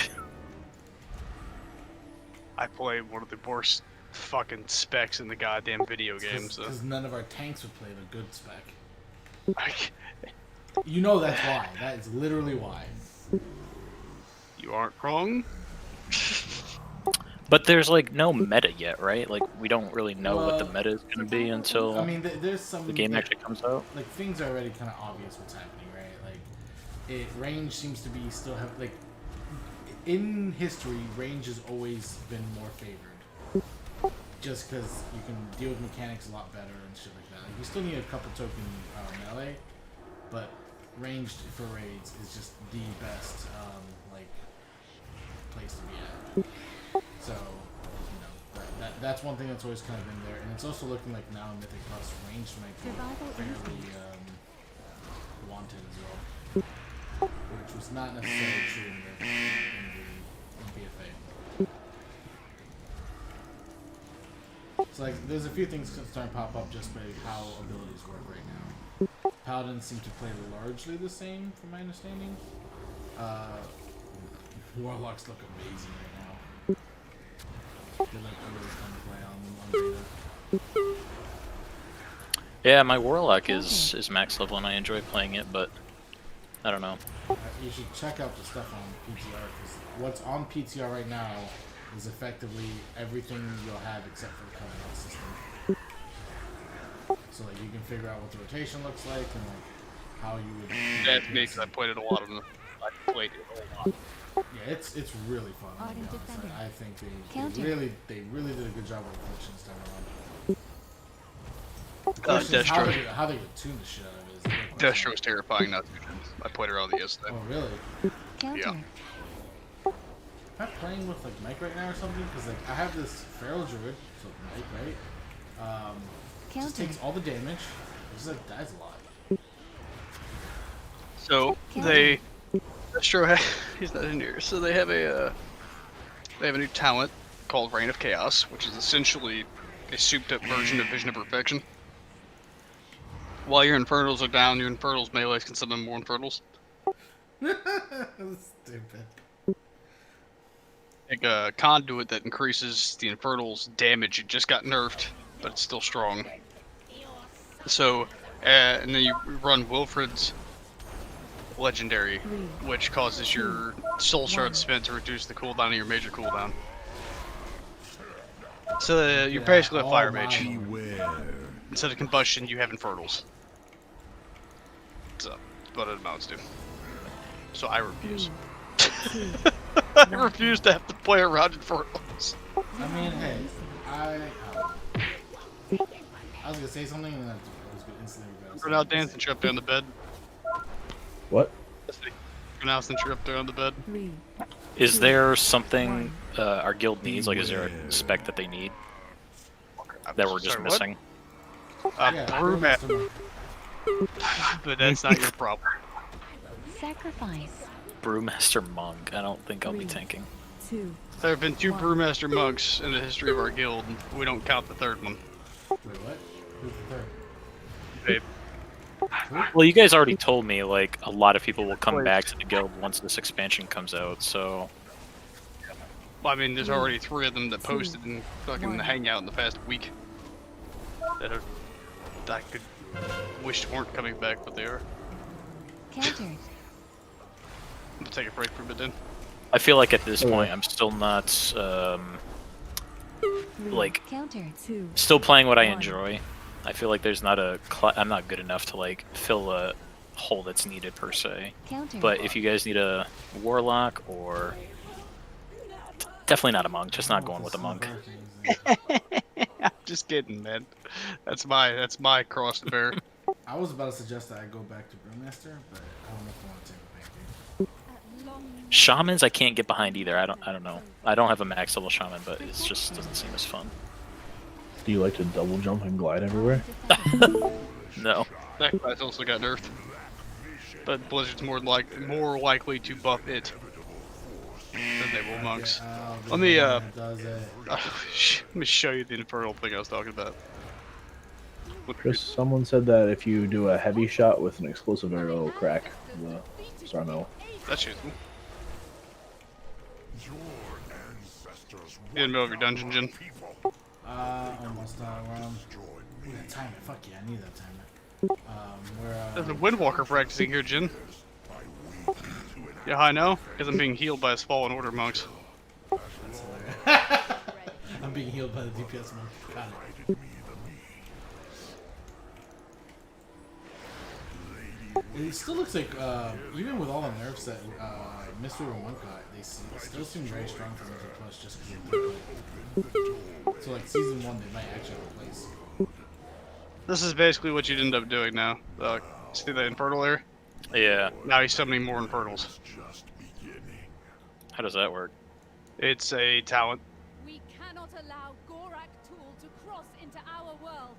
I play one of the worst fucking specs in the goddamn video game, so Because none of our tanks would play the good spec. You know that's why. That is literally why. you aren't wrong. But there's like no meta yet, right? Like we don't really know what the meta is going to be until I mean, there's some the game like, actually comes out. Like things are already kind of obvious what's happening, right? Like, range seems to be still have like in history, range has always been more favored, just because you can deal with mechanics a lot better and shit like that. Like you still need a couple token melee, but ranged for raids is just the best like place to be at. So, you know, that's one thing that's always kind of been there, and it's also looking like now in Mythic Plus, range might be Survival fairly instinct. wanted as well, which was not necessarily true in BFA. So like, there's a few things starting to pop up just by how abilities work right now. Paladins seem to play largely the same, from my understanding. Warlocks look amazing right now. They look really fun to play on beta. Yeah, my Warlock is max level and I enjoy playing it, but I don't know. You should check out the stuff on PTR, because what's on PTR right now is effectively everything you'll have except for the covenant system. So like, you can figure out what the rotation looks like and like how you would. That's me, because I played it a lot of them. I played it a lot. Yeah, it's really fun. To be honest. I think they really did a good job with Afflictions down around. Destro. How they would tune the shit out of it is Destro was terrifying. Not I played around the yesterday. Oh really? Yeah. Am I playing with like Mike right now or something? Because like I have this Feral Druid, so Mike, right? Just takes all the damage. Just like dies a lot. So Destro he's not in here. So they have a new talent called Reign of Chaos, which is essentially a souped-up version of Vision of Perfection. While your Infernals are down, your Infernals melees can summon more Infernals. Stupid. Like a conduit that increases the Infernal's damage. It just got nerfed, but it's still strong. So, and then you run Wilfred's Legendary, which causes your Soul Shard spent to reduce the cooldown of your major cooldown. So you're basically a Fire Mage. Instead of Combustion, you have Infernals. So, what it amounts to. So I refuse. I refuse to have to play around Infernals. I mean, hey, I was gonna say something and then I was gonna instantly regret. Run out, dance, and you're up there on the bed. What? Run out, since you're up there on the bed. Is there something our guild needs? Like, is there a spec that they need that we're just missing? Brewmaster. But that's not your problem. Sacrifice. Brewmaster Monk. I don't think I'll be tanking. There have been 2 Brewmaster monks in the history of our guild. We don't count the 3rd one. Wait, what? Who's the 3rd? Babe. Well, you guys already told me, like, a lot of people will come back to the guild once this expansion comes out, so... Well, I mean, there's already 3 of them that posted in fucking the Hangout in the past week. That I could wish weren't coming back, but they are. Countered. We'll take a break for a bit then. I feel like at this point I'm still not, like, still playing what I enjoy. I feel like there's not I'm not good enough to, like, fill a hole that's needed per se. But if you guys need a Warlock or... Definitely not a Monk, just not going with a Monk. I'm just kidding, man. That's my cross to bear. I was about to suggest that I go back to Brewmaster, but I don't know if I want to take it back here. Shamans I can't get behind either. I don't know. I don't have a max level shaman, but it just doesn't seem as fun. Do you like to double jump and glide everywhere? No. That class also got nerfed. But Blizzard's more likely to buff it than they will monks. Let me show you the infernal thing I was talking about. Chris, someone said that if you do a heavy shot with an explosive arrow, it'll crack the star metal. That's useful. You in the middle of your dungeon, Jin? Almost around. We got timer. Fuck yeah, I need that timer. There's a Windwalker practicing here, Jin. Yeah, I know, because I'm being healed by his Fallen Order monks. I'm being healed by the DPS monk. Got it. It still looks like, even with all the nerfs that Mystery and Monk got, they still seem very strong for Mythic Plus just because of so like Season 1 they might actually replace. This is basically what you'd end up doing now. See the Infernal there? Yeah. Now he's summoning more Infernals. How does that work? It's a talent. We cannot allow Gorak Tool to cross into our world.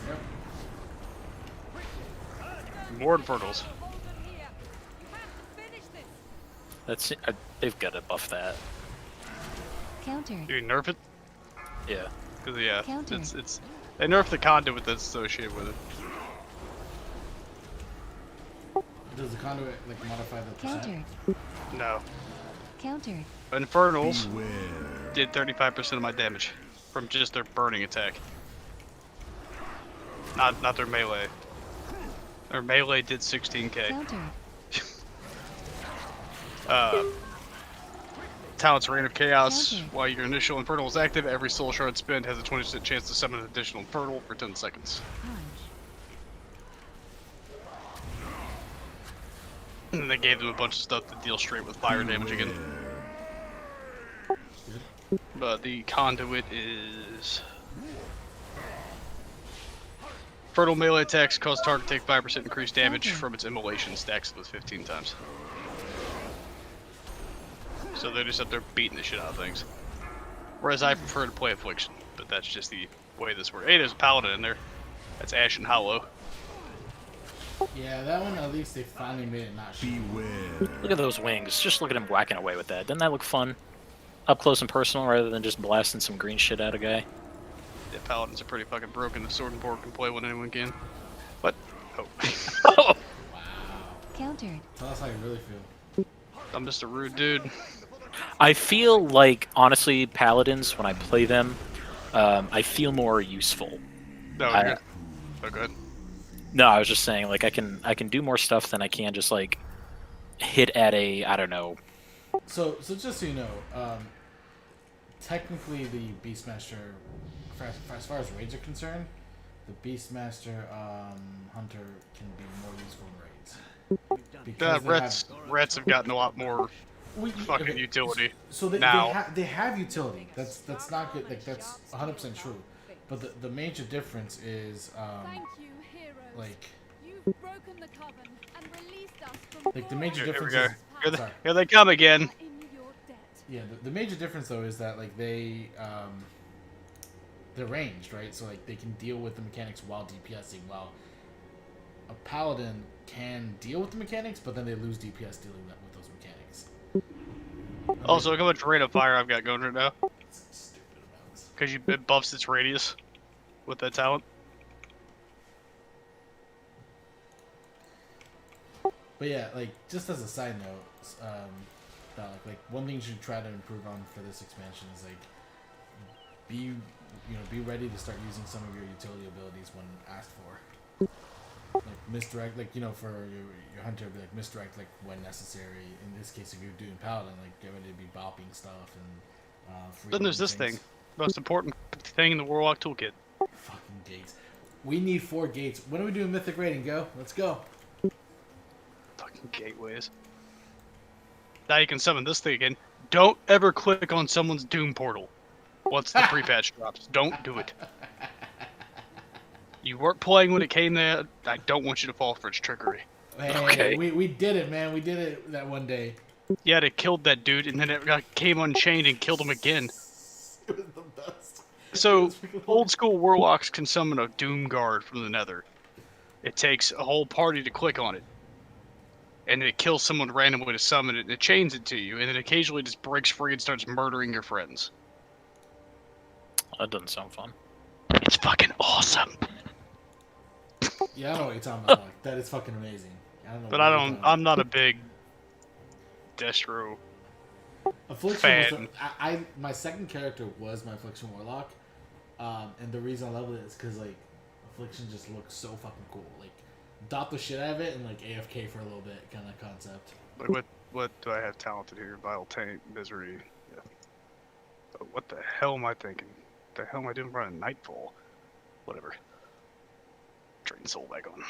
Yep. More Infernals. That's they've got to buff that. Countered. You nerf it? Yeah. Cause yeah, Countered. it's they nerf the conduit that's associated with it. Does the conduit like modify the percent? Countered. No. Countered. Infernals Beware. did 35% of my damage from just their burning attack. Not their melee. Their melee did 16k. Countered. Talent's Reign of Chaos. Countered. While your initial Infernal is active, every soul shard spent has a 20% chance to summon an additional Infernal for 10 seconds. Punch. And then they gave them a bunch of stuff to deal straight with fire damage again. But the conduit is... Fertile melee attacks cause target to take 5% increased damage from its immolation, stacks with 15 times. So they're just up there beating the shit out of things. Whereas I prefer to play Affliction, but that's just the way this works. Hey, there's a Paladin in there. That's Ashen Hollow. Yeah, that one at least they finally made it not shoot. Beware. Look at those wings. Just look at him whacking away with that. Doesn't that look fun? Up close and personal rather than just blasting some green shit at a guy. Yeah, Paladins are pretty fucking broken. The Sword and Board can play when anyone can. What? Oh. Oh! Countered. Tell us how you really feel. I'm just a rude dude. I feel like, honestly, Paladins, when I play them, I feel more useful. No, I- you're... Oh, go ahead. No, I was just saying, like, I can do more stuff than I can just, like, hit at a, I don't know. So just so you know, technically the Beastmaster, as far as raids are concerned, the Beastmaster Hunter can be more useful in raids. Because they Rats have gotten a lot more have, fucking okay, utility So they now. they have utility. That's not good. Like that's 100% true. But the major difference is Thank you, heroes. like You've broken the coven and released us from like the major Here we difference go. is sorry. Here they come again. in your debt. Yeah, the major difference though is that like they're ranged, right? So like they can deal with the mechanics while DPSing. While a paladin can deal with the mechanics, but then they lose DPS dealing with those mechanics. Also, look how much rate of fire I've got going right now. Stupid amounts. Because it buffs its radius with that talent. But yeah, like just as a side note, like one thing you should try to improve on for this expansion is like be ready to start using some of your utility abilities when asked for. Like misdirect, like for your hunter, be like misdirect like when necessary. In this case, if you're doing paladin, like get ready to be bopping stuff and. Then there's this thing, most important thing in the Warlock toolkit. Fucking gates. We need 4 gates. When are we doing mythic rating? Go. Let's go. Fucking gateways. Now you can summon this thing again. Don't ever click on someone's Doom portal once the pre-patch drops. Don't do it. You weren't playing when it came there. I don't want you to fall for its trickery. Hey, Okay. we did it, man. We did it that one day. Yeah, it killed that dude, and then it came unchained and killed him again. It was the best. So, old school Warlocks can summon a Doom Guard from the Nether. It takes a whole party to click on it. And it kills someone randomly to summon it, and it chains it to you, and then occasionally just breaks free and starts murdering your friends. That doesn't sound fun. It's fucking awesome. Yeah, I know what you're talking about. Like, that is fucking amazing. I don't know. But what you're talking about. I'm not a big Destro Affliction fan. was my second character was my Affliction Warlock, and the reason I love it is because like Affliction just looks so fucking cool. Like dot the shit out of it and like AFK for a little bit kind of concept. Like what do I have talented here? Vile Taint, Misery. Yeah. Oh, what the hell am I thinking? The hell am I doing running Nightfall? Whatever. Drain Soul back on.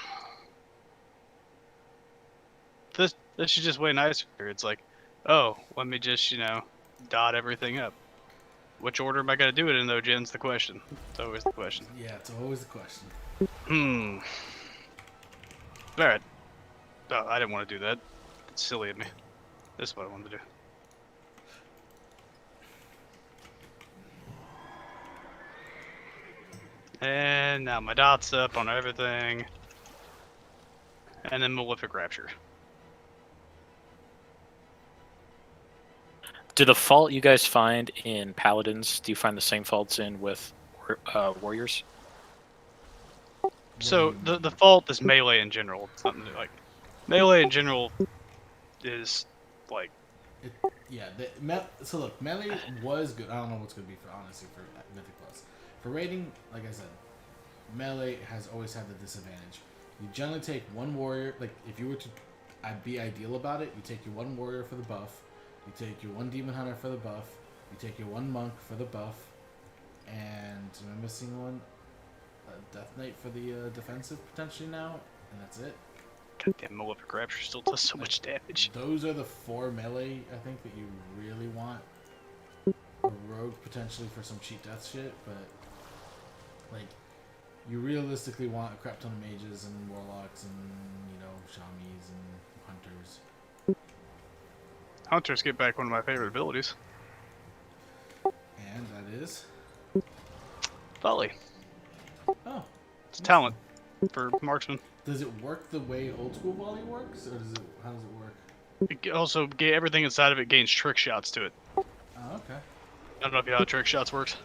This is just way nicer. It's like, oh, let me just, dot everything up. Which order am I gonna do it in though, Jen's the question. It's always the question. Yeah, it's always the question. Alright. Oh, I didn't want to do that. It's silly of me. This is what I wanted to do. And now my dot's up on everything. and then Malefic Rapture. Do the fault you guys find in paladins? Do you find the same faults in with warriors? So the fault is melee in general. It's not like melee in general is like Yeah. So look, melee was good. I don't know what's gonna be for honestly for Mythic Plus. For raiding, like I said, melee has always had the disadvantage. You generally take one warrior. Like if you were to, I'd be ideal about it. You take your one warrior for the buff. You take your one demon hunter for the buff. You take your one monk for the buff. And am I missing one? A Death Knight for the defensive potentially now, and that's it. goddamn Malefic Rapture still does so much damage. Those are the 4 melee I think that you really want. A rogue potentially for some cheat death shit, but like you realistically want a crap ton of mages and warlocks and shamis and hunters. Hunters get back one of my favorite abilities. And that is Volley. oh, It's a talent for marksman. does it work the way old school volley works, or how does it work? It also everything inside of it gains trick shots to it. Oh, okay. I don't know if you know how trick shots works.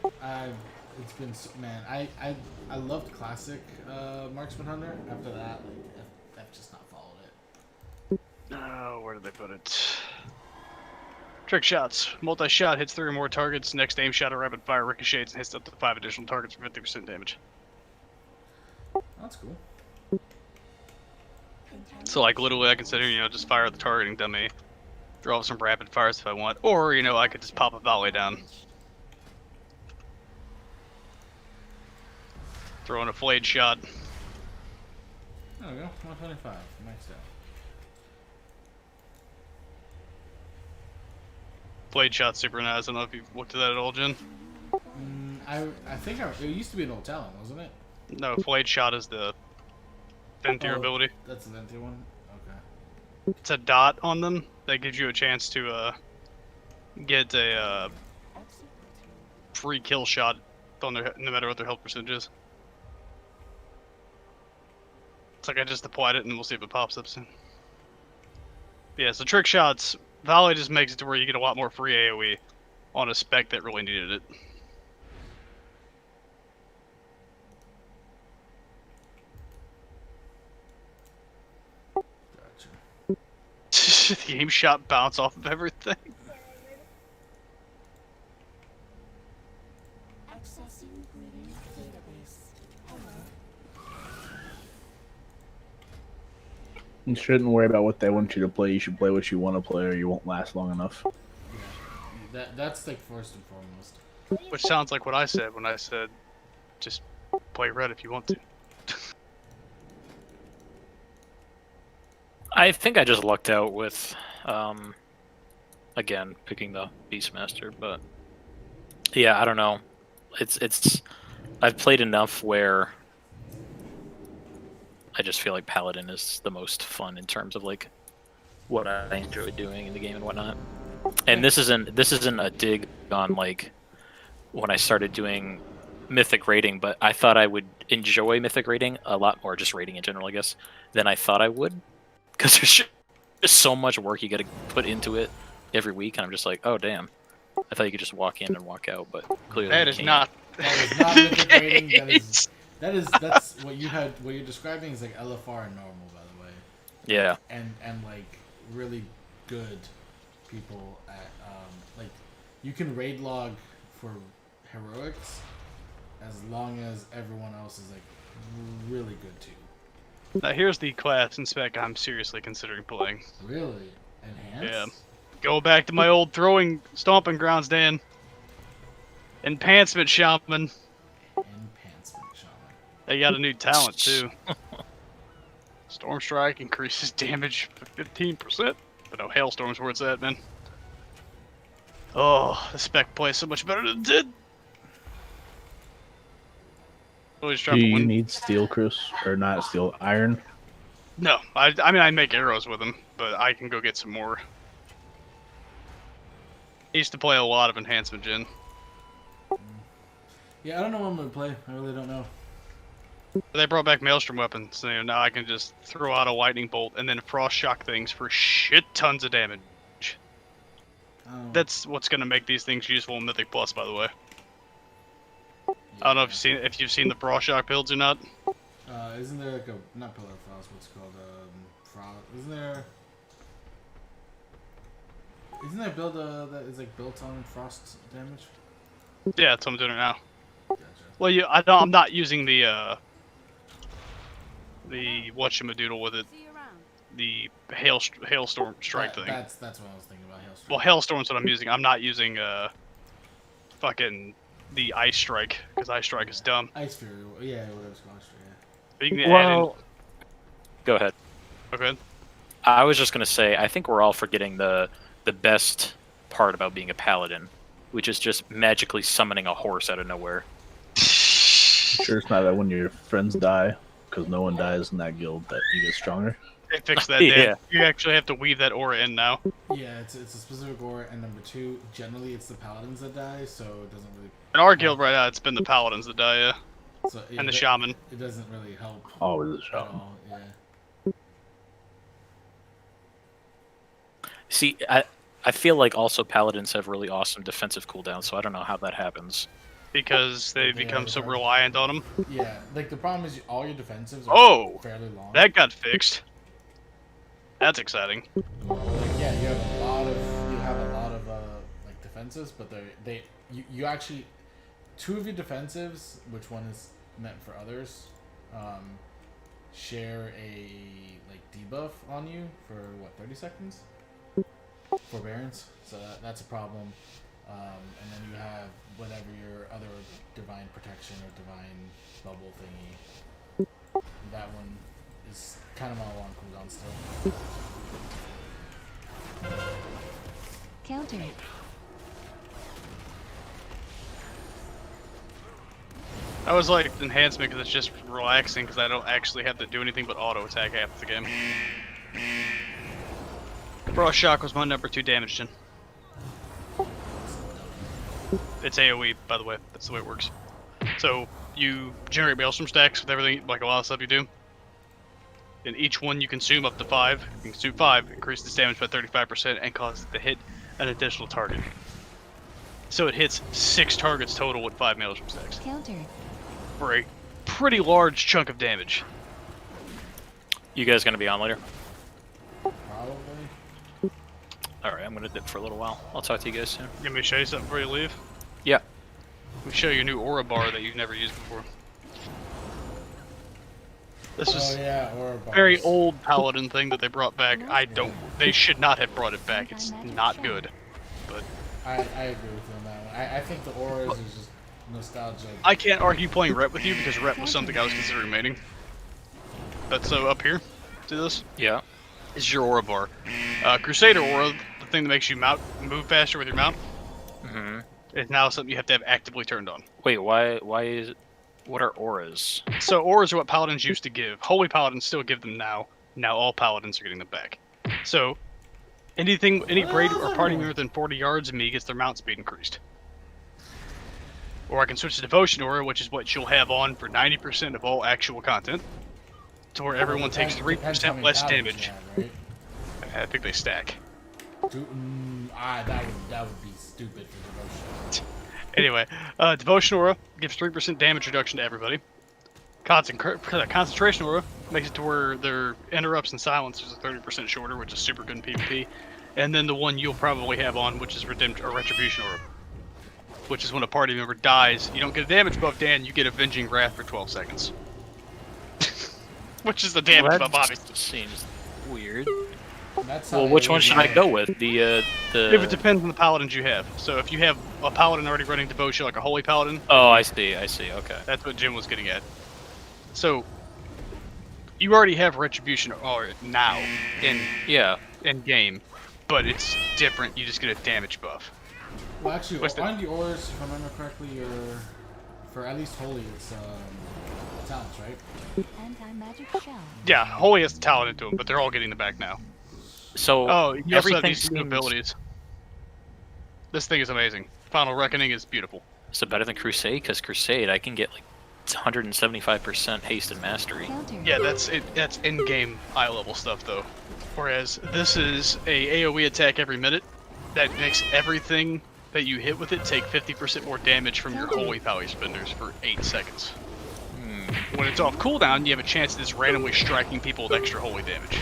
It's been man. I loved classic marksman hunter. After that, like I've just not followed it. Oh, where did they put it? Trick shots. Multi-shot hits 3 or more targets. Next aim shot or rapid fire ricochets and hits up to 5 additional targets for 50% damage. That's cool. So like literally I can sit here, just fire at the targeting dummy, draw some rapid fires if I want, or I could just pop a volley down. Throw in a flayed shot. There we go. 125. Maxed out. Flayed shot's super nice. I don't know if you've looked at that at all, Jen. I think it used to be an old talent, wasn't it? No, flayed shot is the Venthyr ability. That's the Venthyr one? Okay. It's a dot on them that gives you a chance to get a free kill shot on their, no matter what their health percentage is. It's like I just applied it and we'll see if it pops up soon. Yeah, so trick shots, Volley just makes it to where you get a lot more free AoE on a spec that really needed it. Gotcha. The aim shot bounce off of everything. Accessing greeting database. You shouldn't worry about what they want you to play. You should play what you want to play, or you won't last long enough. Yeah. That's like first and foremost. Which sounds like what I said when I said, just play red if you want to. I think I just lucked out with, again, picking the Beastmaster, but yeah, I don't know. I've played enough where I just feel like Paladin is the most fun in terms of like what I enjoy doing in the game and whatnot. And this isn't a dig on like when I started doing Mythic raiding, but I thought I would enjoy Mythic raiding a lot more, just raiding in general, I guess, than I thought I would. Because there's just so much work you got to put into it every week, and I'm just like, oh damn! I thought you could just walk in and walk out, but clearly That you is can't. not. That is not Mythic rating. That's what you had. What you're describing is like LFR and normal, by the way. Yeah. And like really good people at like you can raid log for heroics as long as everyone else is like really good too. Now here's the class and spec I'm seriously considering playing. Really? Enhance? Yeah. Go back to my old stomping grounds, Dan. Enhancement Shaman. Enhancement Shaman. They got a new talent too. Storm Strike increases damage by 15%. But no, Hailstorm's where it's at, man. Oh, the spec plays so much better than it did. Always Do trying to you win. need steel, Chris? Or not steel? Iron? No, I mean I make arrows with them, but I can go get some more. I used to play a lot of Enhancement Gen. Yeah, I don't know what I'm gonna play. I really don't know. They brought back Maelstrom weapons, so now I can just throw out a lightning bolt and then frost shock things for shit tons of damage. Oh, That's what's gonna make these things useful in Mythic Plus, by the way. I don't know if you've seen the frost shock builds or not. Isn't there like a not Pillar of Frost? What's it called? Frost. Isn't there a build that is like built on frost damage? Yeah, that's what I'm doing it now. Gotcha. Well, I'm not using the whatchamadoodle with it. See you around. The hailstorm strike thing. That's what I was thinking about. Hailstorm. Well, hailstorm's what I'm using. I'm not using fucking the ice strike because ice strike is dumb. Ice Fury. Yeah, whatever it's called. Yeah. But you can add Well, go ahead. in. Okay. I was just gonna say, I think we're all forgetting the best part about being a paladin, which is just magically summoning a horse out of nowhere. Sure, it's not that when your friends die, because no one dies in that guild, that you get stronger. They fixed that. Yeah. You actually have to weave that aura in now. Yeah, it's a specific aura, and number two, generally it's the paladins that die, so it doesn't really. In our guild right now, it's been the paladins that die, yeah. So And the shaman. It doesn't really help Always a at shaman. all. Yeah. See, I feel like also paladins have really awesome defensive cooldowns, so I don't know how that happens. Because they become so reliant on them. Yeah, like the problem is all your defensives are Oh! fairly long. That got fixed. That's exciting. Like, yeah, you have a lot of like defensives, but you actually two of your defensives, which one is meant for others, share a like debuff on you for what 30 seconds. Forbearance, so that's a problem. And then you have whatever your other divine protection or divine bubble thingy. That one is kind of on a long cooldown still. Counter. I was like enhancement because it's just relaxing because I don't actually have to do anything but auto attack half the game. Frost Shock was my number 2 damage gen. It's AoE, by the way. That's the way it works. So you generate Maelstrom stacks with everything, like a lot of stuff you do. And each one you consume up to 5. You can consume 5, increase this damage by 35%, and cause it to hit an additional target. So it hits 6 targets total with 5 Maelstrom stacks. Counter. For a pretty large chunk of damage. You guys gonna be on later? Probably. Alright, I'm gonna dip for a little while. I'll talk to you guys soon. You want me to show you something before you leave? Yeah. Let me show you a new aura bar that you've never used before. This is Aura a very bars. old paladin thing that they brought back. They should not have brought it back. It's not good. But I agree with you on that one. I think the auras is just nostalgia. I can't argue playing Rep with you because Rep was something I was considering maining. But so up here, see this? Yeah. Is your aura bar. Crusader aura, the thing that makes you move faster with your mount, is now something you have to have actively turned on. Wait, why is it? What are auras? So auras are what paladins used to give. Holy paladins still give them now. Now all paladins are getting them back. So any raid or party member within 40 yards of me gets their mount speed increased. Or I can switch to devotion aura, which is what you'll have on for 90% of all actual content, to where everyone takes 3% less damage. Right? I think they stack. That would be stupid for devotion. Anyway, devotion aura gives 3% damage reduction to everybody. Concentration aura makes it to where their interrupts and silencers are 30% shorter, which is super good in PvP. And then the one you'll probably have on, which is retribution aura, which is when a party member dies, you don't get a damage buff, Dan, you get Avenging Wrath for 12 seconds. Which is the damage buff, obviously. Seems weird. That's Well, which one should I go with? If it depends on the paladins you have. So if you have a paladin already running devotion, like a holy paladin. Oh, I see. Okay. That's what Jim was getting at. So you already have retribution now in game, but it's different. You just get a damage buff. Well, actually, on the auras, if I remember correctly, for at least holy, it's talents, right? Anti-magic shell. Yeah, holy has the talent into them, but they're all getting them back now. So you also have these new seems- abilities. This thing is amazing. Final Reckoning is beautiful. Is it better than Crusade? Because Crusade, I can get like 175% haste and mastery. Countered. Yeah, that's it. That's in-game eye level stuff though. Whereas this is a AOE attack every minute that makes everything that you hit with it take 50% more damage from your holy power spenders for 8 seconds. When it's off cooldown, you have a chance of just randomly striking people with extra holy damage.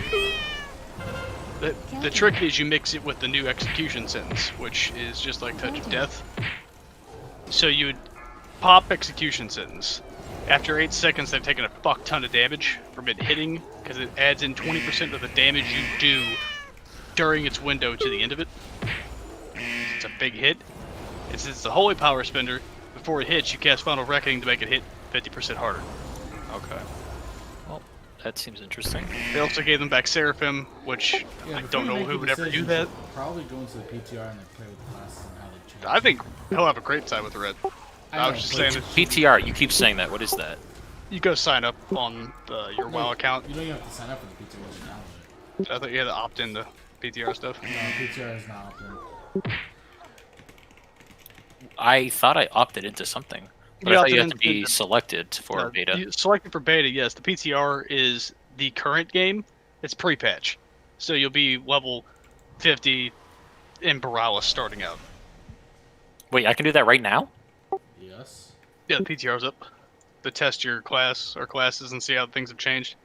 The trick is you mix it with the new execution sentence, which is just like Touch of Death. So you would pop execution sentence. After 8 seconds, they've taken a fuck ton of damage from it hitting, because it adds in 20% of the damage you do during its window to the end of it. It's a big hit. Since it's a holy power spender, before it hits, you cast Final Reckoning to make it hit 50% harder. Okay. Well, that seems interesting. They also gave them back Seraphim, which Yeah, I before don't you know make who the would ever decision, do that. you should probably go into the PTR and like play with the classes and how they change. I think he'll have a great time with the red. I was just saying that PTR, you keep saying that. What is that? you go sign up on your WoW account. You don't even have to sign up for the PTR to download it. I thought you had to opt into PTR stuff. No, PTR is not open. I thought I opted into something. But I thought you had to be selected for beta. Selected for beta, yes. The PTR is the current game. It's pre-patch. So you'll be level 50 in Borealis starting out. Wait, I can do that right now? Yes. Yeah, the PTR's up. To test your class or classes and see how things have changed.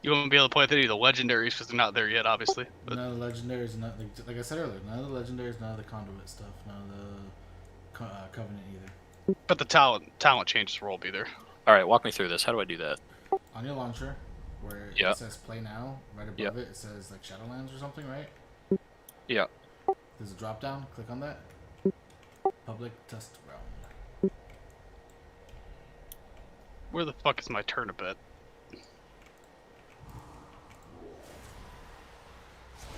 You won't be able to play with any of the legendaries because they're not there yet, obviously. But None of the legendaries, not like I said earlier, none of the legendaries, none of the conduit stuff, none of the covenant either. but the talent changes will all be there. Alright, walk me through this. How do I do that? On your launcher, where Yeah. it says play now, right above Yep. it says like Shadowlands or something, right? Yeah. There's a drop down, click on that. Public test realm. Where the fuck is my turnipet?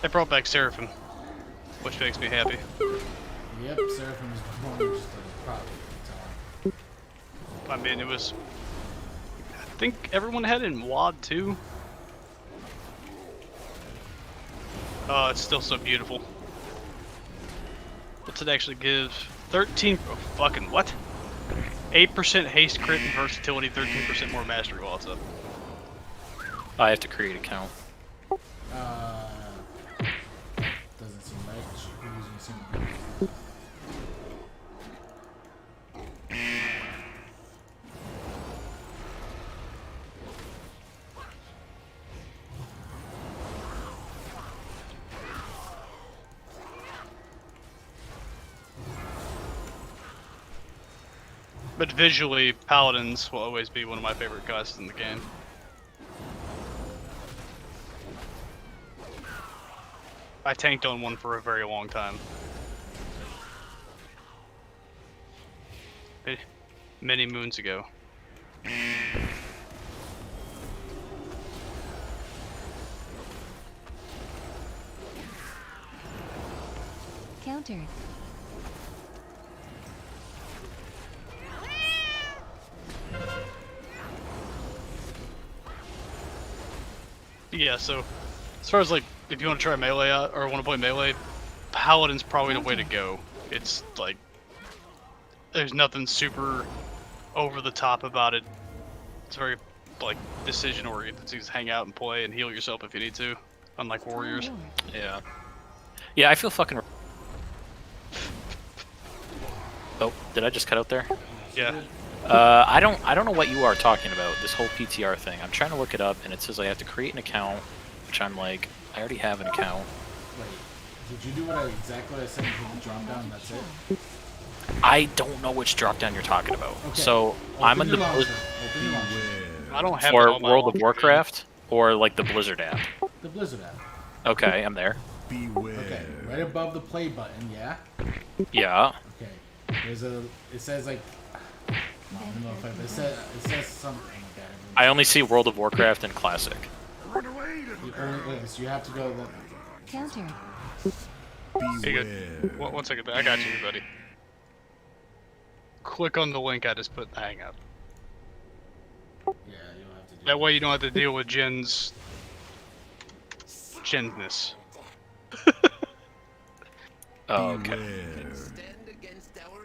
They brought back Seraphim, which makes me happy. Yep, Seraphim is more just a prop. I mean, it was... I think everyone had it in WoD too. Oh, it's still so beautiful. What's it actually give? 13... Oh, fucking what? 8% haste, crit, and versatility, 13% more mastery while it's up. I have to create an account. Doesn't seem right. It should be using the same. But visually, Paladins will always be one of my favorite classes in the game. I tanked on one for a very long time. Many moons ago. Countered. Yeah, so as far as like if you want to try melee out or want to play melee, Paladin's probably the way to go. It's like there's nothing super over the top about it. It's very like decision oriented. So you just hang out and play and heal yourself if you need to, unlike warriors. Yeah. Yeah, I feel fucking... Oh, did I just cut out there? Yeah. I don't know what you are talking about, this whole PTR thing. I'm trying to look it up, and it says I have to create an account, which I'm like, I already have an account. Wait, did you do exactly what I said in the drop down? That's it? I don't know which drop down you're talking about. Okay. So I'm in the I don't have for it on my World of launcher. Warcraft or like the Blizzard app. The Blizzard app. Okay, I'm there. Beware. Okay, right above the play button, yeah? Yeah. Okay. There's a, it says like, I don't know if it says something like that. I only see World of Warcraft and Classic. Run away, little You girl. only, okay, so you have to go the, Countered. Hey, good. One second, I got you, buddy. Click on the link I just put in the hangout. yeah, you'll have to do That way you don't have to deal with Jen's Jenness. Oh, okay.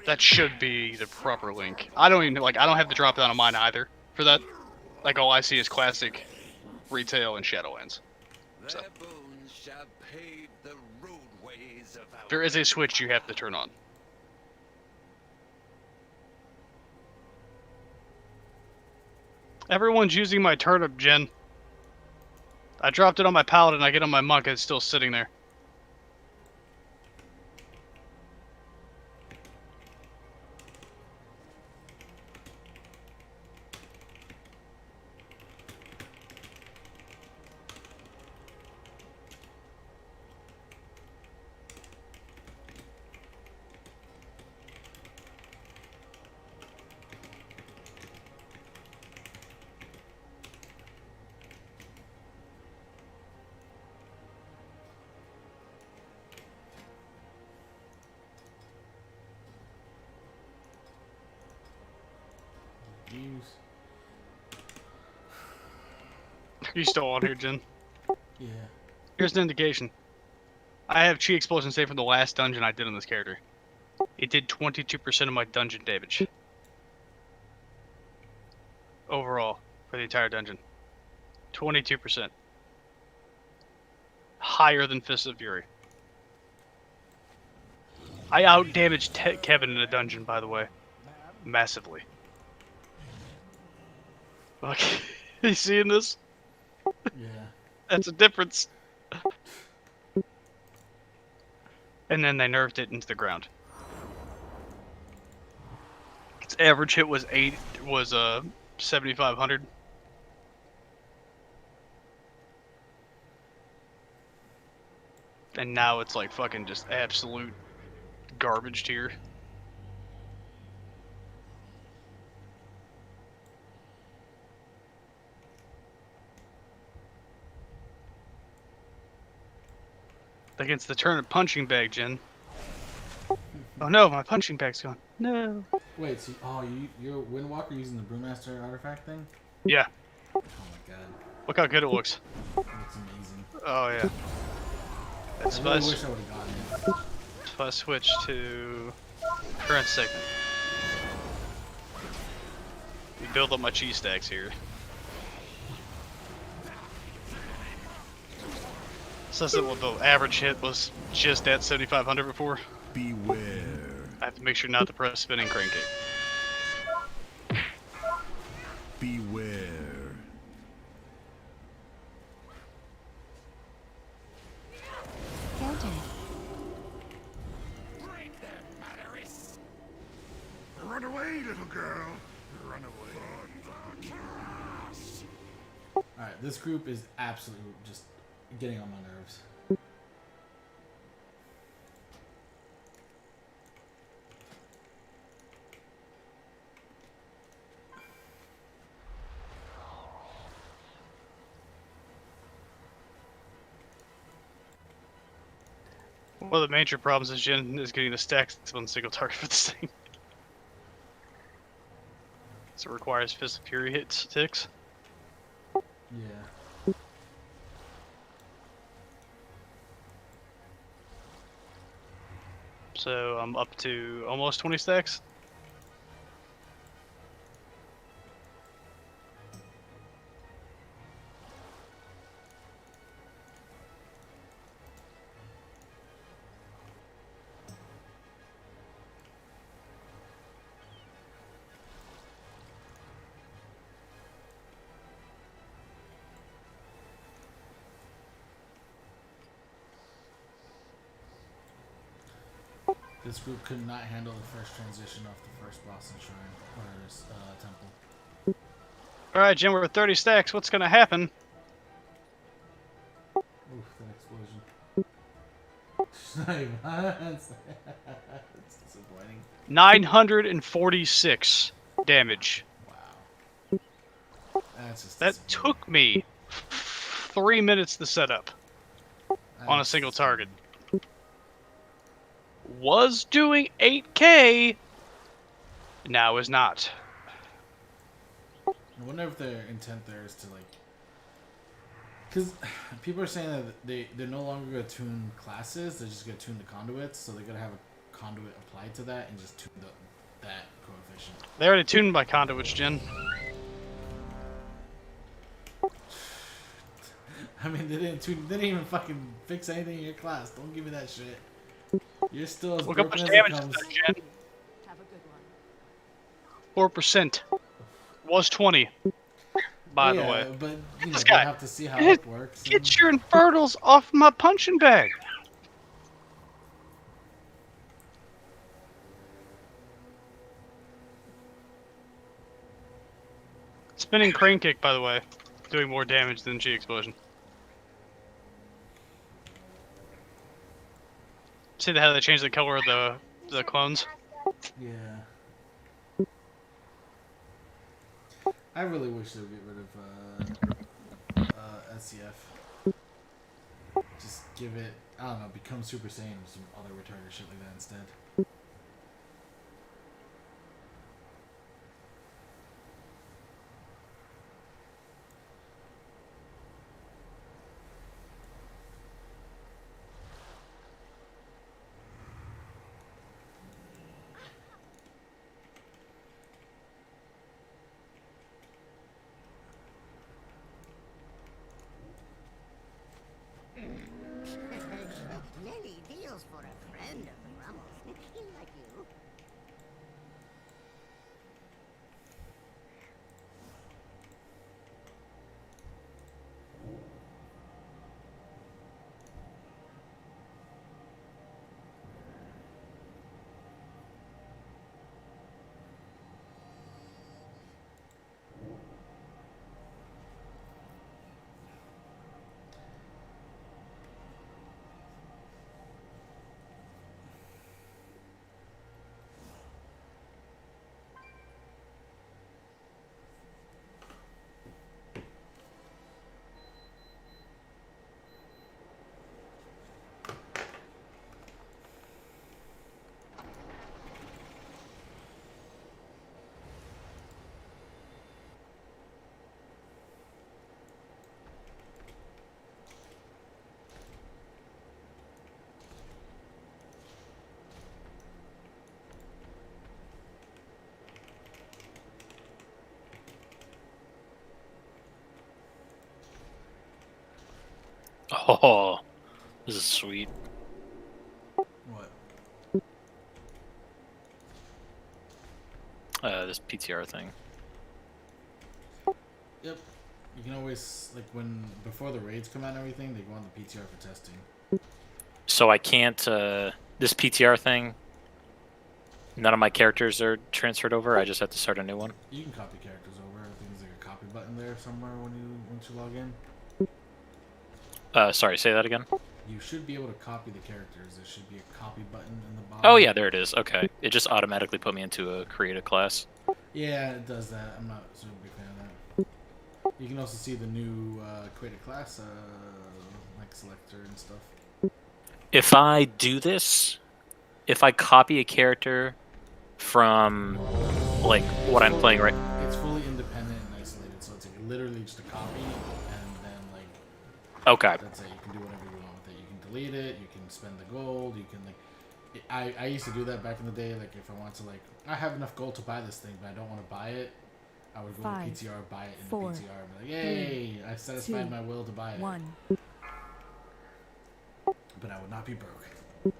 That should be the proper link. I don't even I don't have the drop down on mine either. for that, like all I see is classic retail and Shadowlands. So Their bones shall pave the roadways of our there is a switch you have to turn on. Everyone's using my turnip, Jen. I dropped it on my paladin, I get on my monk, and it's still sitting there. Use. You still on here, Jen? Yeah. Here's an indication. I have Chi Explosion saved from the last dungeon I did on this character. It did 22% of my dungeon damage. Overall, for the entire dungeon. 22%. Higher than Fist of Fury. I out-damaged Kevin in a dungeon, by the way. Massively. Okay, you seeing this? Yeah. That's a difference. And then they nerfed it into the ground. Its average hit was 7,500. And now it's like fucking just absolute garbage tier. Against the turnip punching bag, Jen. Oh no, my punching bag's gone. No. Wait, so you're Windwalker using the Brewmaster artifact thing? Yeah. Oh my god. Look how good it looks. It looks amazing. Oh yeah. That's I really wish I would have gotten it. If I switch to current segment. We build up my cheese stacks here. Says that the average hit was just at 7,500 before. Beware. I have to make sure not to press spinning crankcase. Beware. Counter. Run away, little girl. Run away. Alright, this group is absolutely just getting on my nerves. One of the major problems is Jen is getting the stacks on a single target for the same. So it requires Fist of Fury hits ticks. Yeah. So I'm up to almost 20 stacks. This group could not handle the first transition off the first boss and shrine or temple. Alright, Jen, we're at 30 stacks. What's gonna happen? Oof, that explosion. That's disappointing. 946 damage. Wow. That's just That took me 3 minutes to set up on a single target. Was doing 8k, now is not. I wonder if their intent there is to like, because people are saying that they're no longer going to tune classes, they're just going to tune the conduits, so they're going to have a conduit applied to that and just tune that coefficient. They already tuned my conduits, Jen. I mean, they didn't even fucking fix anything in your class. Don't give me that shit. You're still as Look how broken much as it damage is comes. that, Jen? Have a good one. 4%. Was 20. By the way. But you know, This we'll guy. have to see how it works. and- Get your infernals off my punching bag. Spinning crane kick, by the way, doing more damage than G explosion. See how they changed the color of the clones? Yeah. I really wish they would get rid of SCF. Just give it, I don't know, become Super Saiyan or some other retarded shit like that instead. Many deals for a friend of the Rumble. Like you. Oh, this is sweet. What? This PTR thing. Yep. You can always, like, before the raids come out and everything, they go on the PTR for testing. So I can't, this PTR thing, none of my characters are transferred over, I just have to start a new one? You can copy characters over. I think there's like a copy button there somewhere once you log in. Sorry, say that again? You should be able to copy the characters. There should be a copy button in the bottom. Oh yeah, there it is. Okay. It just automatically put me into a create a class. Yeah, it does that. I'm not so big fan of that. You can also see the new created class like selector and stuff. If I do this, if I copy a character from like what I'm playing right, It's fully independent and isolated, so it's like literally just a copy, and then like okay. that's it. You can do whatever you want with it. You can delete it. You can spend the gold. You can like. I used to do that back in the day. Like if I want to like, I have enough gold to buy this thing, but I don't want to buy it. I would go to PTR, buy it in the PTR, and be like, "Yay! I satisfied my will to buy it." But I would not be broke.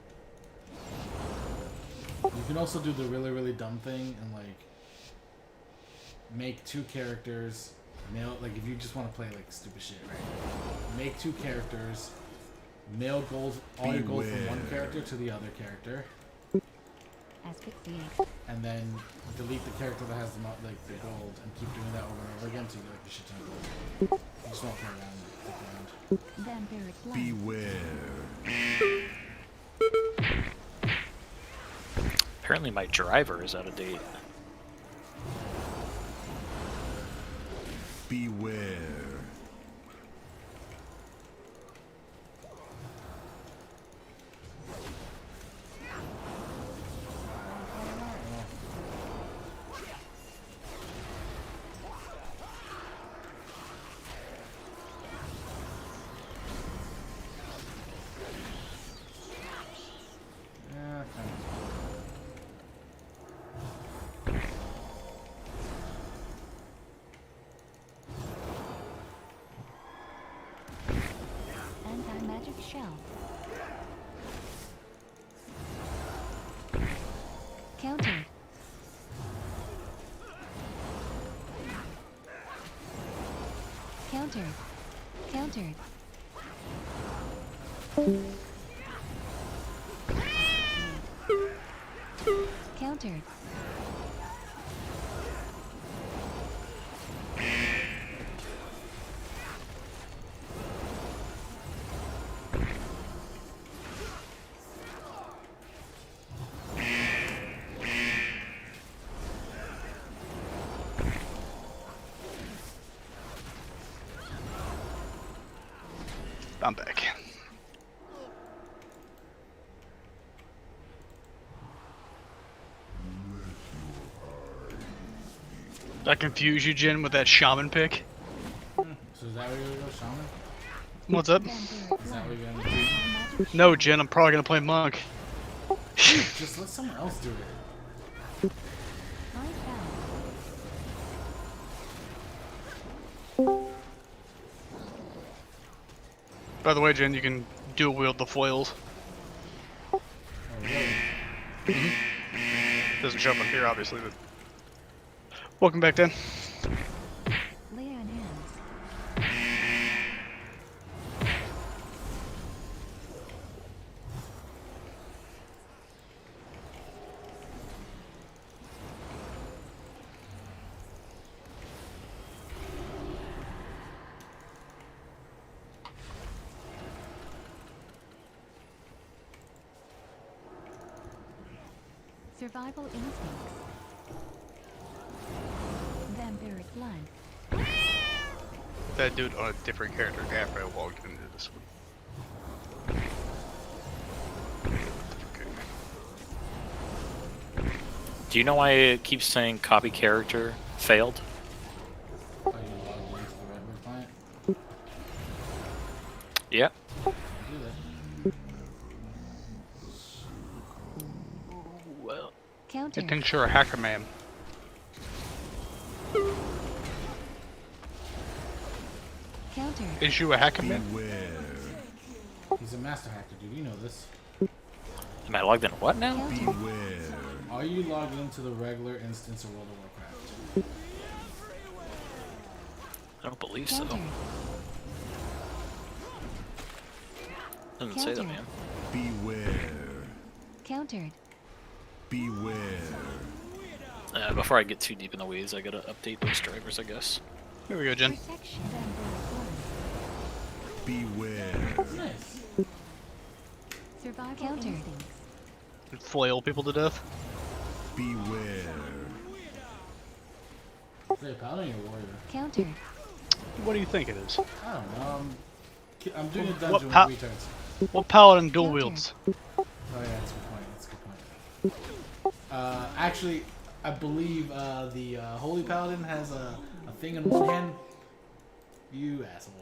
You can also do the really, really dumb thing and like make two characters. Like if you just want to play like stupid shit, right? Make two characters. Mail gold, all your gold from one character to the other character. And then delete the character that has the gold and keep doing that over and over again to get like a shit ton of gold. You just won't play around. Beware. Apparently my driver is out of date. Beware. Yeah, kind of. Anti-magic shell. Countered. Countered. Countered. Countered. I'm back. Did I confuse you, Jin, with that shaman pick? So is that where you're gonna go, Shaman? What's up? Is that what you're gonna do? No, Jin, I'm probably gonna play monk. Just let someone else do it. By the way, Jin, you can dual wield the foils. Oh, really? Doesn't show up on here, obviously, but. Welcome back, Dan. Lay on hands. Survival instincts. Vampiric blood. That dude on a different character after I walked into this one. Do you know why it keeps saying copy character failed? Oh, you logged into the regular client? Yeah. Do that. Well, Counter. I think you're a hacker, man. Counter. Is you a hacker, man? He's a master hacker, dude. You know this. Am I logged in what now? Are you logged into the regular instance of World of Warcraft? I don't believe so. Counter. Doesn't say that, man. Beware. Countered. Beware. Before I get too deep in the weeds, I gotta update those drivers, I guess. Here we go, Jen. Protection. Vampiric blood. Beware. Nice. Survival countered. Instincts. Flail people to death. Beware. Is it a paladin or warrior? Countered. What do you think it is? I don't know. I'm doing a What dungeon with pa- retards. What paladin dual wields? Oh yeah, that's a good point. That's a good point. Actually, I believe the Holy Paladin has a thing in one hand. You asshole.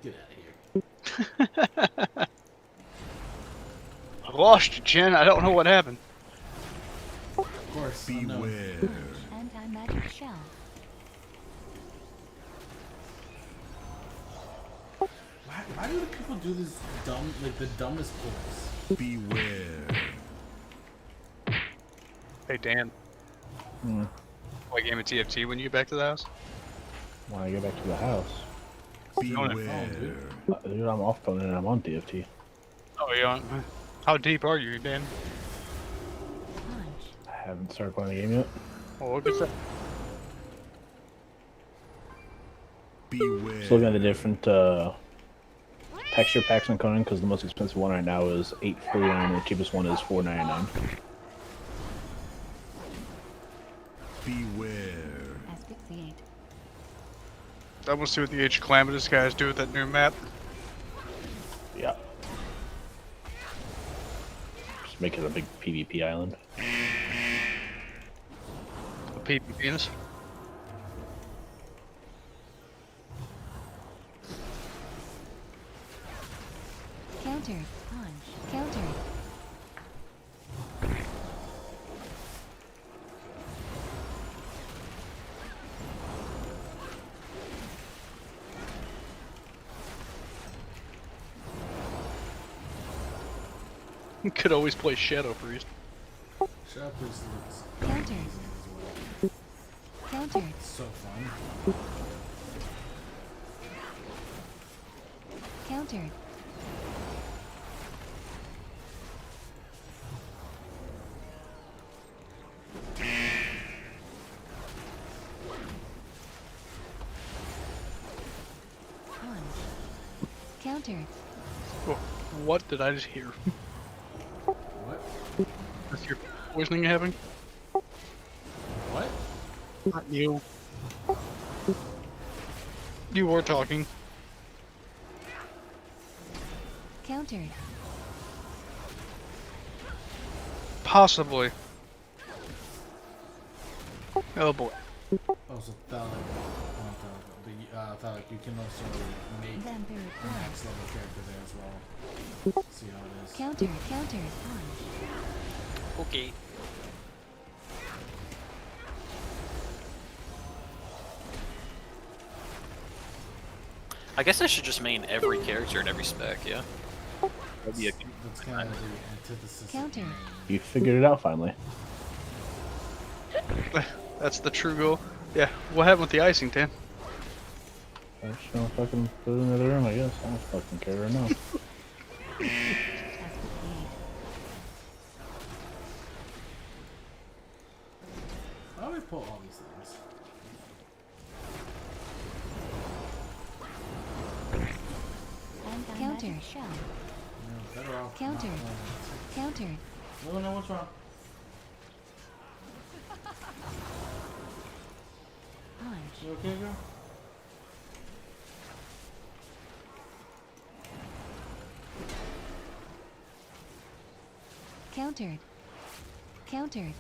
Get out of here. I lost you, Jen. I don't know what happened. Of course. Beware. Anti-magic shell. Why do the people do this dumb, like the dumbest pulls? Beware. Hey, Dan. Play a game of TFT when you get back to the house? When I get back to the house. Beware. Dude, I'm off phone and I'm on DFT. Oh, yeah. How deep are you, Dan? Punch. I haven't started playing the game yet. Oh, look at that. Beware. Just looking at the different texture packs on Conan because the most expensive one right now is $8.49 and the cheapest one is $4.99. Beware. Asphyxiate. I want to see what the Age of Calamitous guys do with that new map. Yeah. Just make it a big PvP island. The PvP penis. Counter. Punch. Counter. Could always play Shadow Priest. Shadow Priest looks Counter. amazing as well. Counter. It's so fun. Counter. Countered. Oh, what did I just hear? What? Is your poisoning having? What? Not you. You were talking. Countered. Possibly. Oh boy. Also, Thalic, you can also make Vampire a blood. max level character there as well. See how it is. Counter. Counter. Punch. Okay. I guess I should just main every character and every spec, yeah? That'd be that's kind of the antithesis. Counter. You figured it out finally. That's the true goal. Yeah, what happened with the icing, Tan? I just gonna fucking put it in the other room, I guess. I don't fucking care right now. Why do we pull all these things? Counter. Shell. You know, better off Counter. not pulling it. Countered. No, what's wrong? Punch. You okay, girl? Countered. Countered.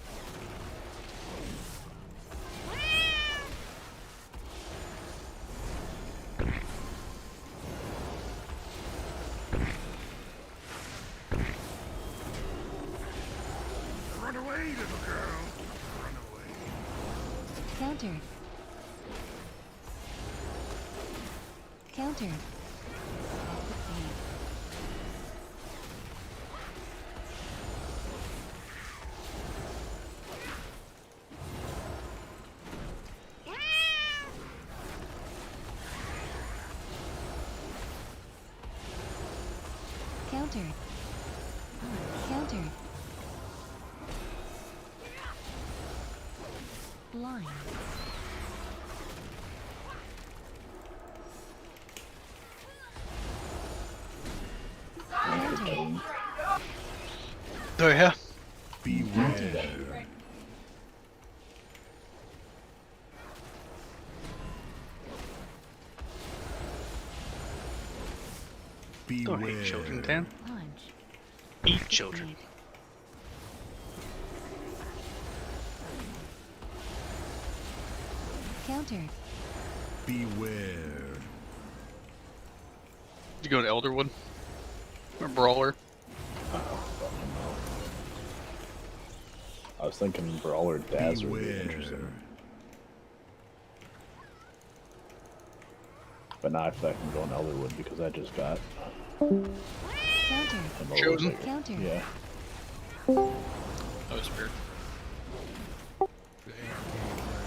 Run away, little girl. Run away. Countered. Countered. Countered. Countered. Blind. Countered. Oh yeah? Beware. Don't hate children, Tan. Punch. Eat children. Countered. Beware. You go to Elderwood? Or Brawler? I was thinking Brawler Daz would be interesting. But now I feel like I'm going Elderwood because I just got Countered. him Chosen? Countered. Yeah. Oh, it's weird.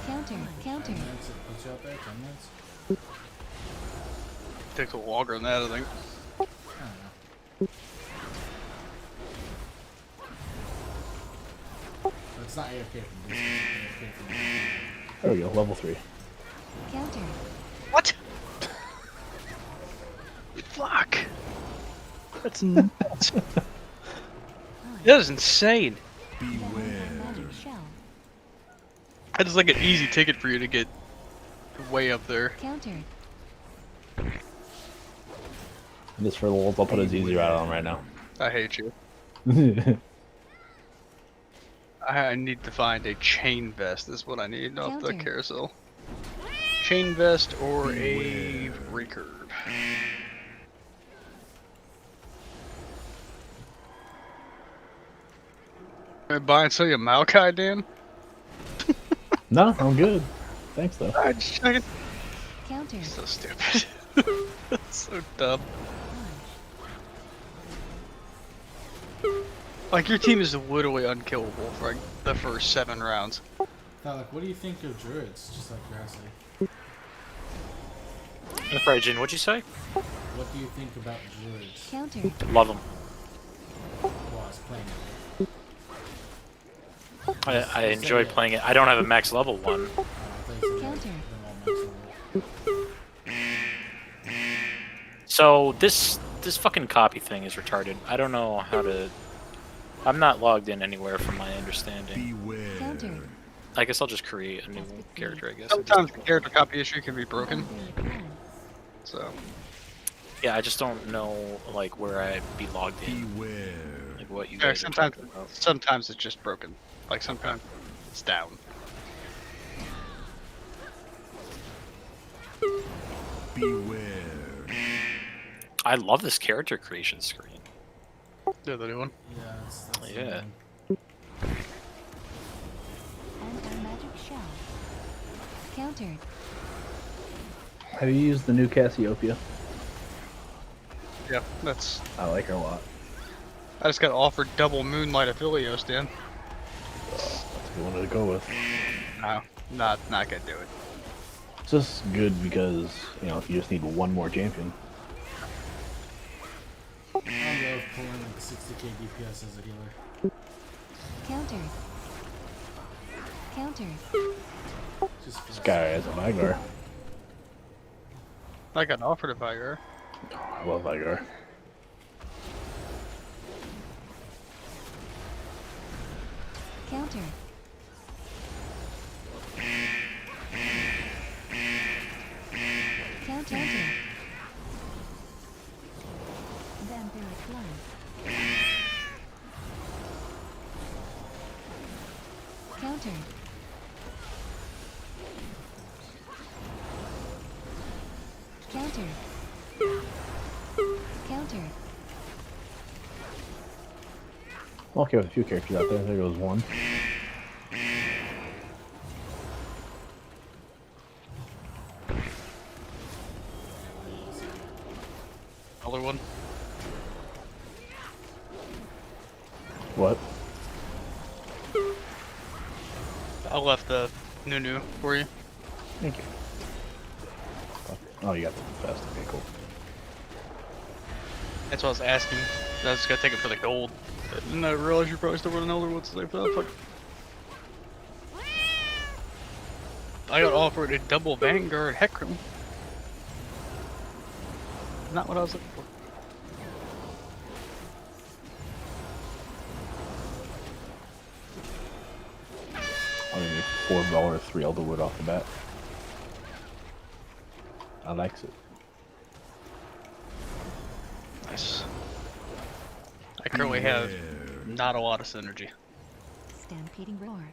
Counter. Counter. 10 minutes, it puts you out there, 10 minutes? Takes a little longer than that, I think. I don't know. But it's not AFK from this, it's AFK from There we go, level 3. Counter. What? Fuck. That's nuts. That is insane. Magic shell. That is like an easy ticket for you to get way up there. Countered. Just for the lulz, I'll put a ZZ right on right now. I hate you. I need to find a chain vest. This is what I need off the Counter. carousel. Chain vest or a recurve. Can I buy and sell you a Maokai, Dan? No, I'm good. Thanks though. I just checking. Counter. So stupid. That's so dumb. Like your team is literally unkillable for like the first 7 rounds. Like, what do you think of druids? Just like curiosity. Sorry, Jin, what'd you say? What do you think about druids? Counter. Love them. While I was playing it. I enjoy playing it. I don't have a max level one. I thought you said Counter. they're all max level. So this fucking copy thing is retarded. I don't know how to. I'm not logged in anywhere from my understanding. Beware. Counter. I guess I'll just create a new character. I guess. Sometimes the character copy issue can be broken. So Yeah, I just don't know like where I'd be logged in. Beware. Like what you yeah, guys are talking about. sometimes it's just broken. Like sometimes it's down. Beware. I love this character creation screen. Yeah, the new one. Yeah, that's Yeah. the And our magic shell. Countered. Have you used the new Cassiopeia? Yeah, that's. I like her a lot. I just got offered double Moonlight Affilios, Dan. That's a good one to go with. No, not gonna do it. It's just good because, you know, you just need one more champion. I love pulling like 60k DPS as a healer. Countered. Countered. Just This guy has a Vygar. I got offered a Vygar. Oh, I love Vygar. Counter. Counter. Vampiric blood. Counter. Counter. Counter. I'm okay with a few characters out there. There goes one. Other one. What? I left the Nunu for you. Thank you. Oh, you got the best. Okay, cool. That's what I was asking. I was just gonna take it for the gold. I didn't realize you probably still want another one to save for that. Fuck. I got offered a double Vanguard Hecarim. Not what I was looking for. I'll give you $4 3 Elderwood off the bat. I likes it. Nice. I currently have not a lot of synergy. Stampeding roar.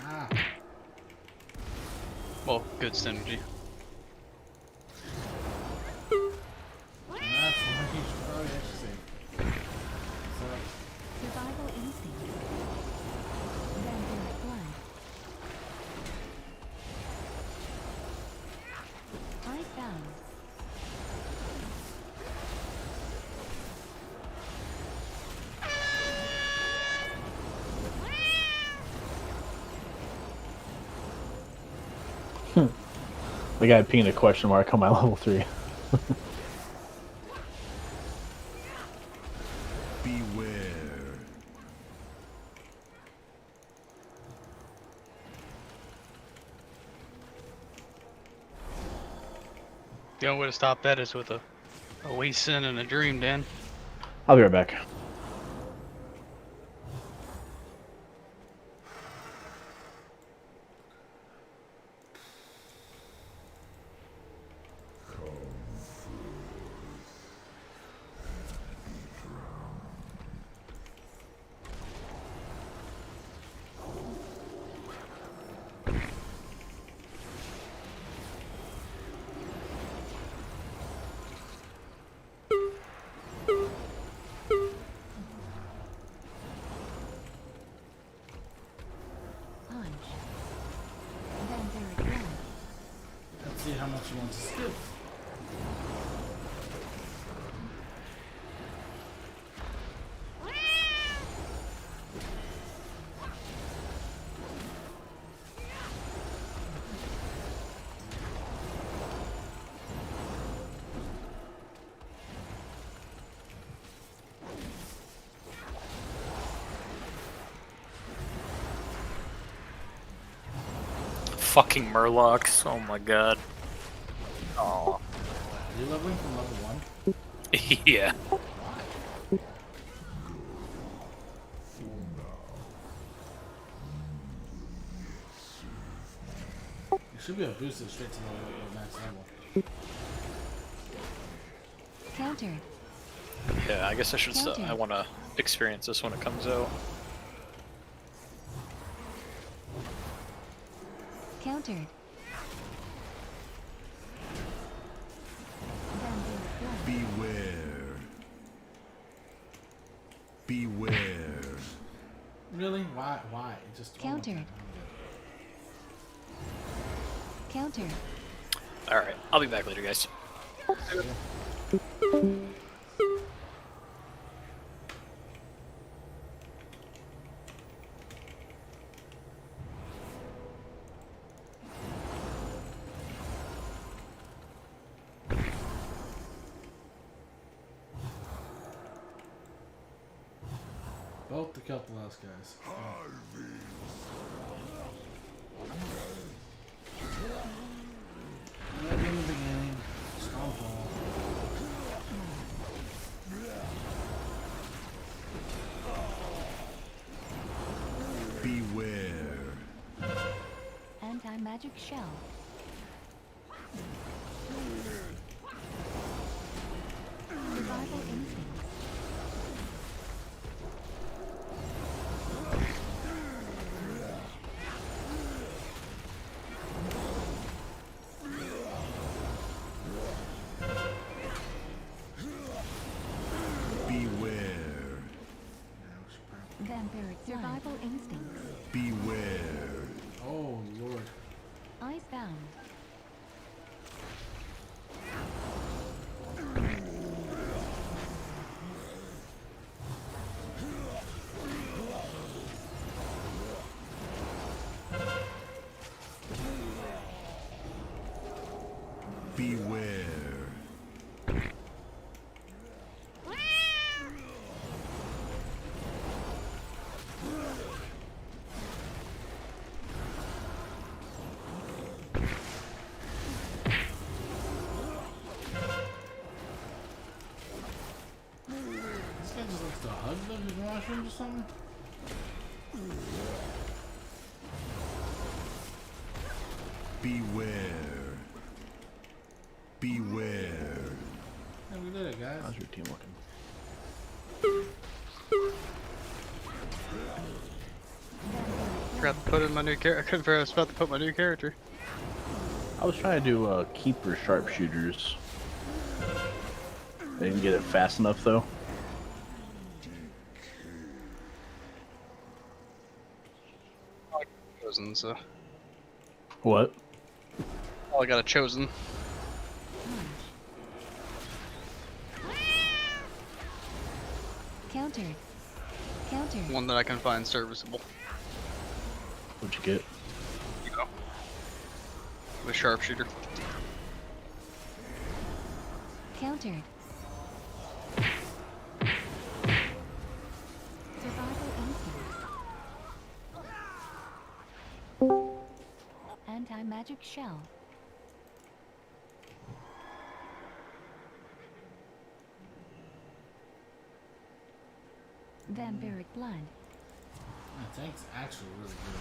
Ah, Well, good synergy. that's what you should probably actually say. Survival instinct. Vampiric blood. High balance. The guy pinged a question mark on my level 3. Beware. The only way to stop that is with a waste sin and a dream, Dan. I'll be right back. Punch. Vampiric blood. let's see how much you want to skip. fucking Murlocs. Oh my god. Oh. Are you leveling from level 1? Yeah. You should be able to boost it straight to the max level. Countered. Yeah, I guess I should Counter. I want to experience this when it comes out. Countered. Beware. Beware. Really? Why? Why? Just one more Countered. time. Countered. Alright, I'll be back later, guys. Both to kill the last guys. Right in the beginning. Stomp ball. Beware. Anti-magic shell. Survival instincts. Beware. Vampiric survival instincts. Beware. Oh lord. Icebound. Beware. This guy just likes to hug those mushrooms or something? Beware. Beware. Yeah, we did it, guys. How's your team looking? Forgot to put in my new character. I couldn't figure I was about to put my new character. I was trying to do keeper sharpshooters. I didn't get it fast enough though. Chosen, so. What? Oh, I got a chosen. Countered. Countered. One that I can find serviceable. What'd you get? You know. The sharpshooter. Countered. Survival instincts. Anti-magic shell. Vampiric blood. That tank's actually really good.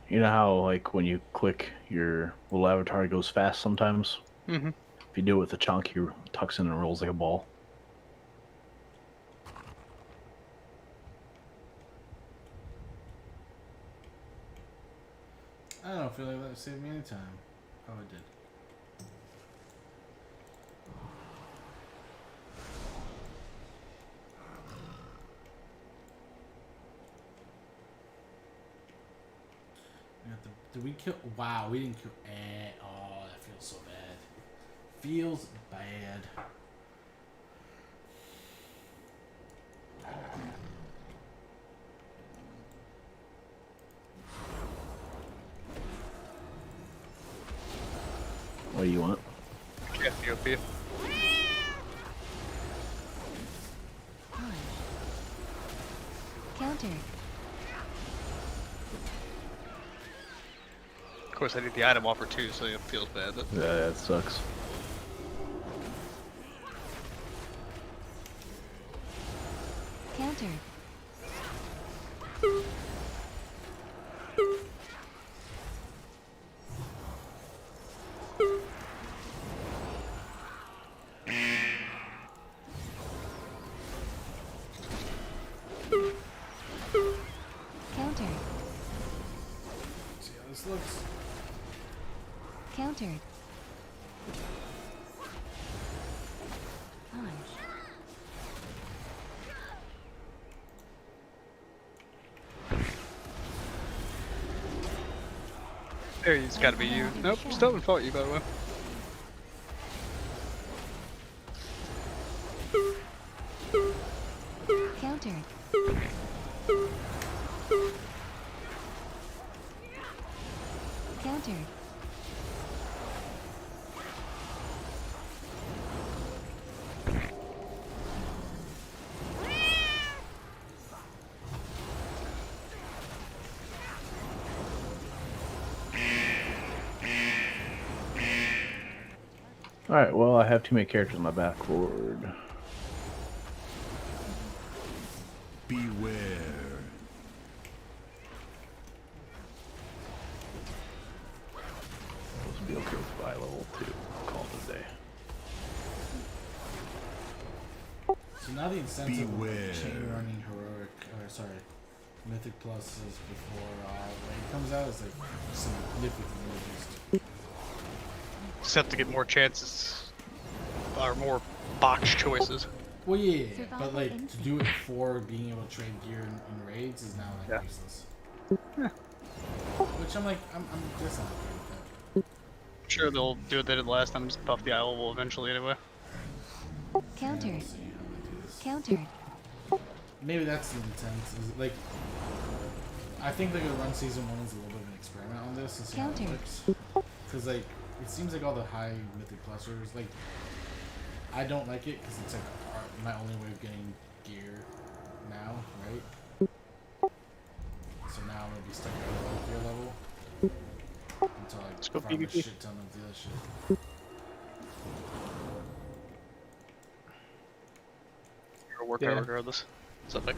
You know how like when you click your little avatar it goes fast sometimes? Mm-hmm. If you do it with a chunk, he tucks in and rolls like a ball. I don't feel like that saved me any time. Oh, it did. Did we kill? Wow, we didn't kill. Oh, that feels so bad. Feels bad. What do you want? Can't POP. Countered. Of course, I need the item offer too, so it feels bad. But... Yeah, that sucks. Countered. Countered. See how this looks. Countered. Punch. There, it's gotta be you. Nope, still haven't fought you, by the way. Countered. Countered. Alright, well, I have too many characters on my backboard. Beware. Let's be okay with by level 2. I'll call it a day. So now the incentive of Beware. chain running heroic, or sorry, mythic pluses before raid comes out is like significantly reduced. Just have to get more chances, or more box choices. Well, yeah, but like to do it for being able to trade gear in raids is now like useless. Which I'm like, I'm just not okay with that. I'm sure they'll do what they did last time, just buff the eye level eventually anyway. Countered. Let's see how they do this. Countered. Maybe that's the intent. Is like, I think they're gonna run season 1 as a little bit of an experiment on this and see how it Countered. works. Because like, it seems like all the high mythic plusers, like, I don't like it because it's like my only way of getting gear now, right? So now I'm gonna be stuck at a low gear level until I go farm a PvP. shit ton of the other shit. It'll work Yeah. out regardless. Something.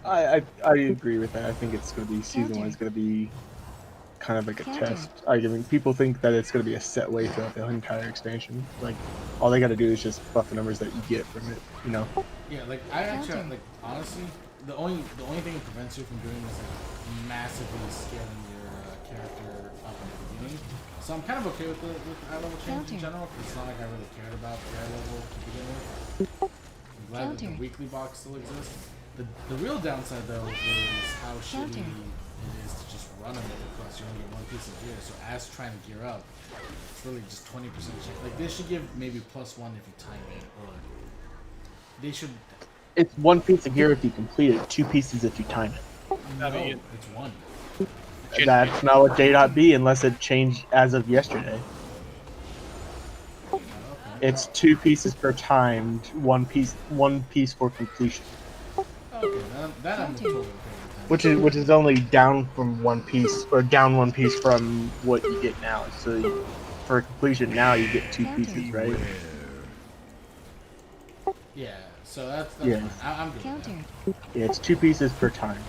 I agree with that. I think it's going to be season 1 is going to be kind of like a Counter. test. I mean, people think that it's going to be a set way throughout the entire expansion. Like, all they got to do is just buff the numbers that you get from it. You know. Yeah, like I actually Counter. like honestly, the only thing that prevents you from doing is like massively scaling your character up in the beginning. So I'm kind of okay with the eye level change in Counter. general because it's not like I really cared about the eye level to begin with. I'm glad that the Counter. weekly box still exists. The real downside though is how shitty Counter. it is to just run a mythic plus. You only get one piece of gear, so as trying to gear up, it's really just 20% chance. Like they should give maybe +1 if you time it, or they should. It's 1 piece of gear if you complete it, 2 pieces if you time it. No, mean- it's 1. That's not what J.B unless it changed as of yesterday. Okay. It's 2 pieces per timed, 1 piece for completion. Okay, that I'm Counter. totally okay with. Which is only down from 1 piece, or down 1 piece from what you get now. So for completion now you get 2 Counter. pieces, right? Yeah, so that's Yeah. fine. I'm good. With Countered. Yeah, it's 2 pieces per time.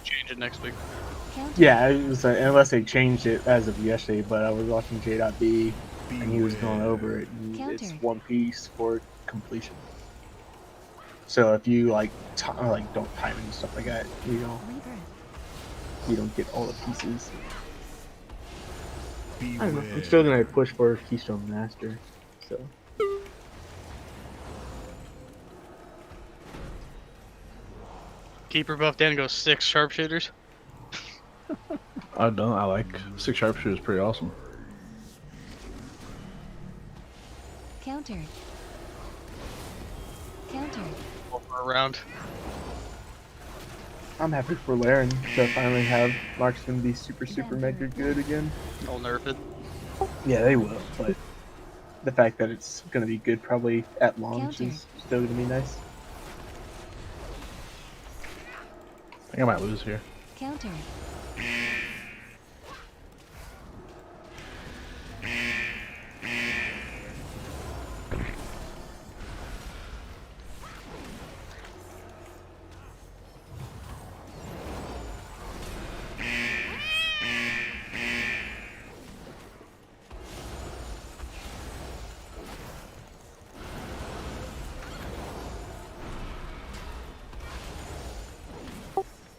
Change it next week. Countered. Yeah, it was, unless they changed it as of yesterday, but I was watching J.B and he was going over it, and it's Counter. 1 piece for completion. So if you like don't time it and stuff like that, you don't get all the pieces. I don't know. I'm still gonna push for Keystone Master. So Keeper buff down and go 6 sharpshooters. I like 6 sharpshooters, pretty awesome. Countered. Countered. Over a round. I'm happy for Laren to finally have Marksman be super mega good again. I'll nerf it. Yeah, they will, but the fact that it's going to be good probably at launch is still going to be nice. I think I might lose here. Counter.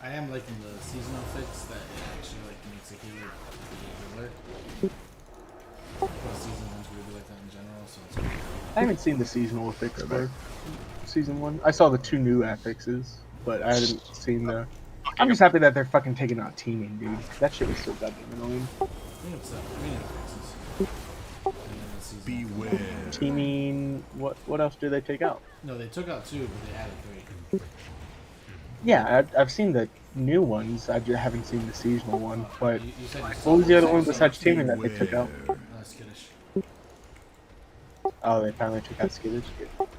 I am liking the seasonal fix that it actually like makes a healer be a healer. Plus season one's really like that in general, so it's pretty cool. I haven't seen the seasonal affix for season 1. I saw the 2 new affixes, but I haven't seen the... I'm just happy that they're fucking taking out teaming, dude. That shit was so goddamn annoying. I think it's arena fixes. And then the seasonal. Beware. Teaming... What else do they take out? No, they took out 2, but they added 3. Yeah, I've seen the new ones. I just haven't seen the seasonal one. But You said you what was the other one saw besides teaming that they took out? Skittish. Oh, they finally took out Skittish. Yep.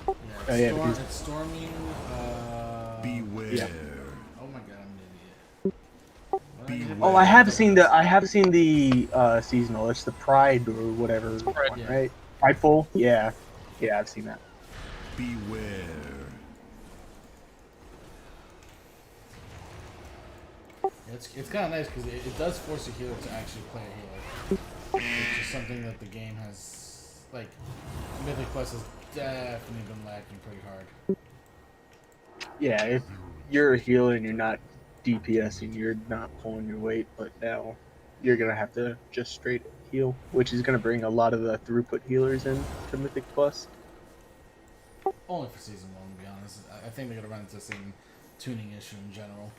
Oh, yeah, Storm, because- it's storming. Beware. Yeah. Oh my god, I'm an idiot. Oh, I have seen the seasonal. It's the Pride or whatever one, yeah. right? Prideful? Yeah. Yeah, I've seen that. Beware. It's kind of nice because it does force a healer to actually play a healer, which is something that the game has, like, Mythic Quest has definitely been lacking pretty hard. Yeah, if you're a healer and you're not DPSing, you're not pulling your weight, but now you're going to have to just straight heal, which is going to bring a lot of the throughput healers in to Mythic Plus. Only for season 1, to be honest. I think they're gonna run into the same tuning issue in general.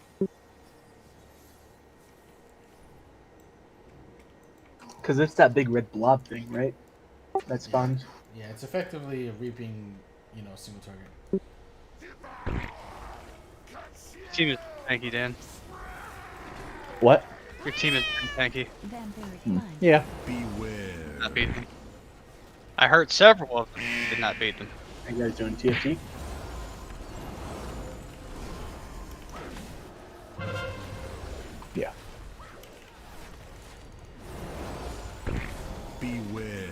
Because it's that big red blob thing, right? That spawns. Yeah, it's effectively a reaping, single target. Team is tanky, Dan. What? Your team is tanky. Yeah. Beware. Not beat them. I heard several of them did not beat them. Are you guys doing TFT? Yeah. Beware.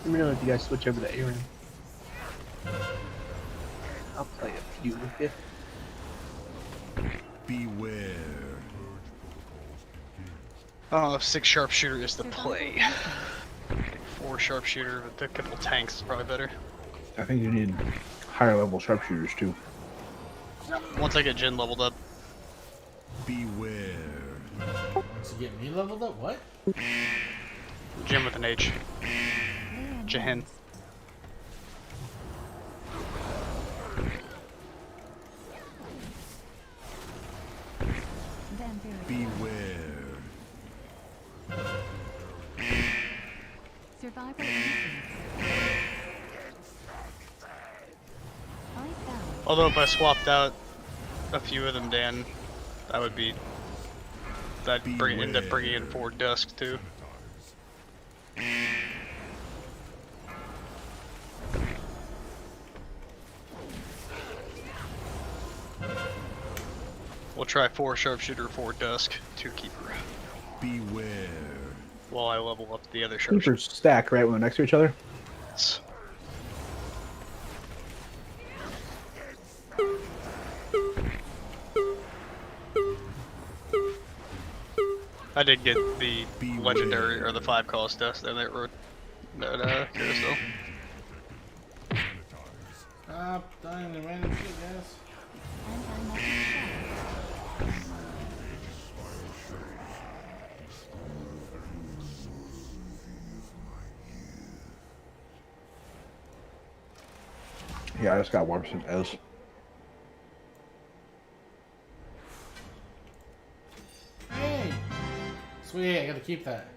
Let me know if you guys switch over to Aaron. I'll play a few with you. Beware. I don't know if 6 sharpshooter is the play. 4 sharpshooter with a couple tanks is probably better. I think you need higher level sharpshooters too. Once I get Jin leveled up. Beware. Once you get me leveled up, what? Jin with an H. Jahin. Beware. Survivor Although if I swapped out a few of them, Dan, that would be... That'd end up bringing in 4 Dusk too. We'll try 4 Sharpshooter, 4 Dusk, 2 Keeper. Beware. While I level up the other Sharpshooter. Keepers stack right when they're next to each other. Yes. I did get the legendary or the 5 cost dust in that road. Carousel. Stop dying to random shit, guys. Yeah, I just got 1% S. Hey! Sweet, I gotta keep that.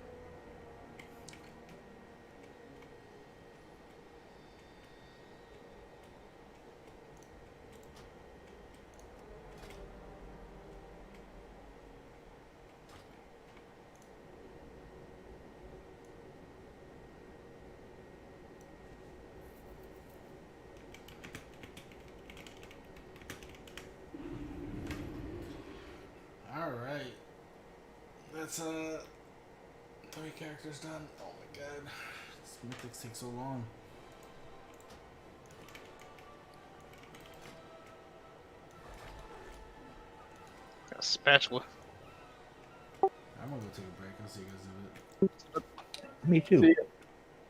that's 3 characters done. Oh my god. This Mythics take so long. Got a spatula. I'm gonna go take a break. I'll see you guys in a bit. Me too. See ya.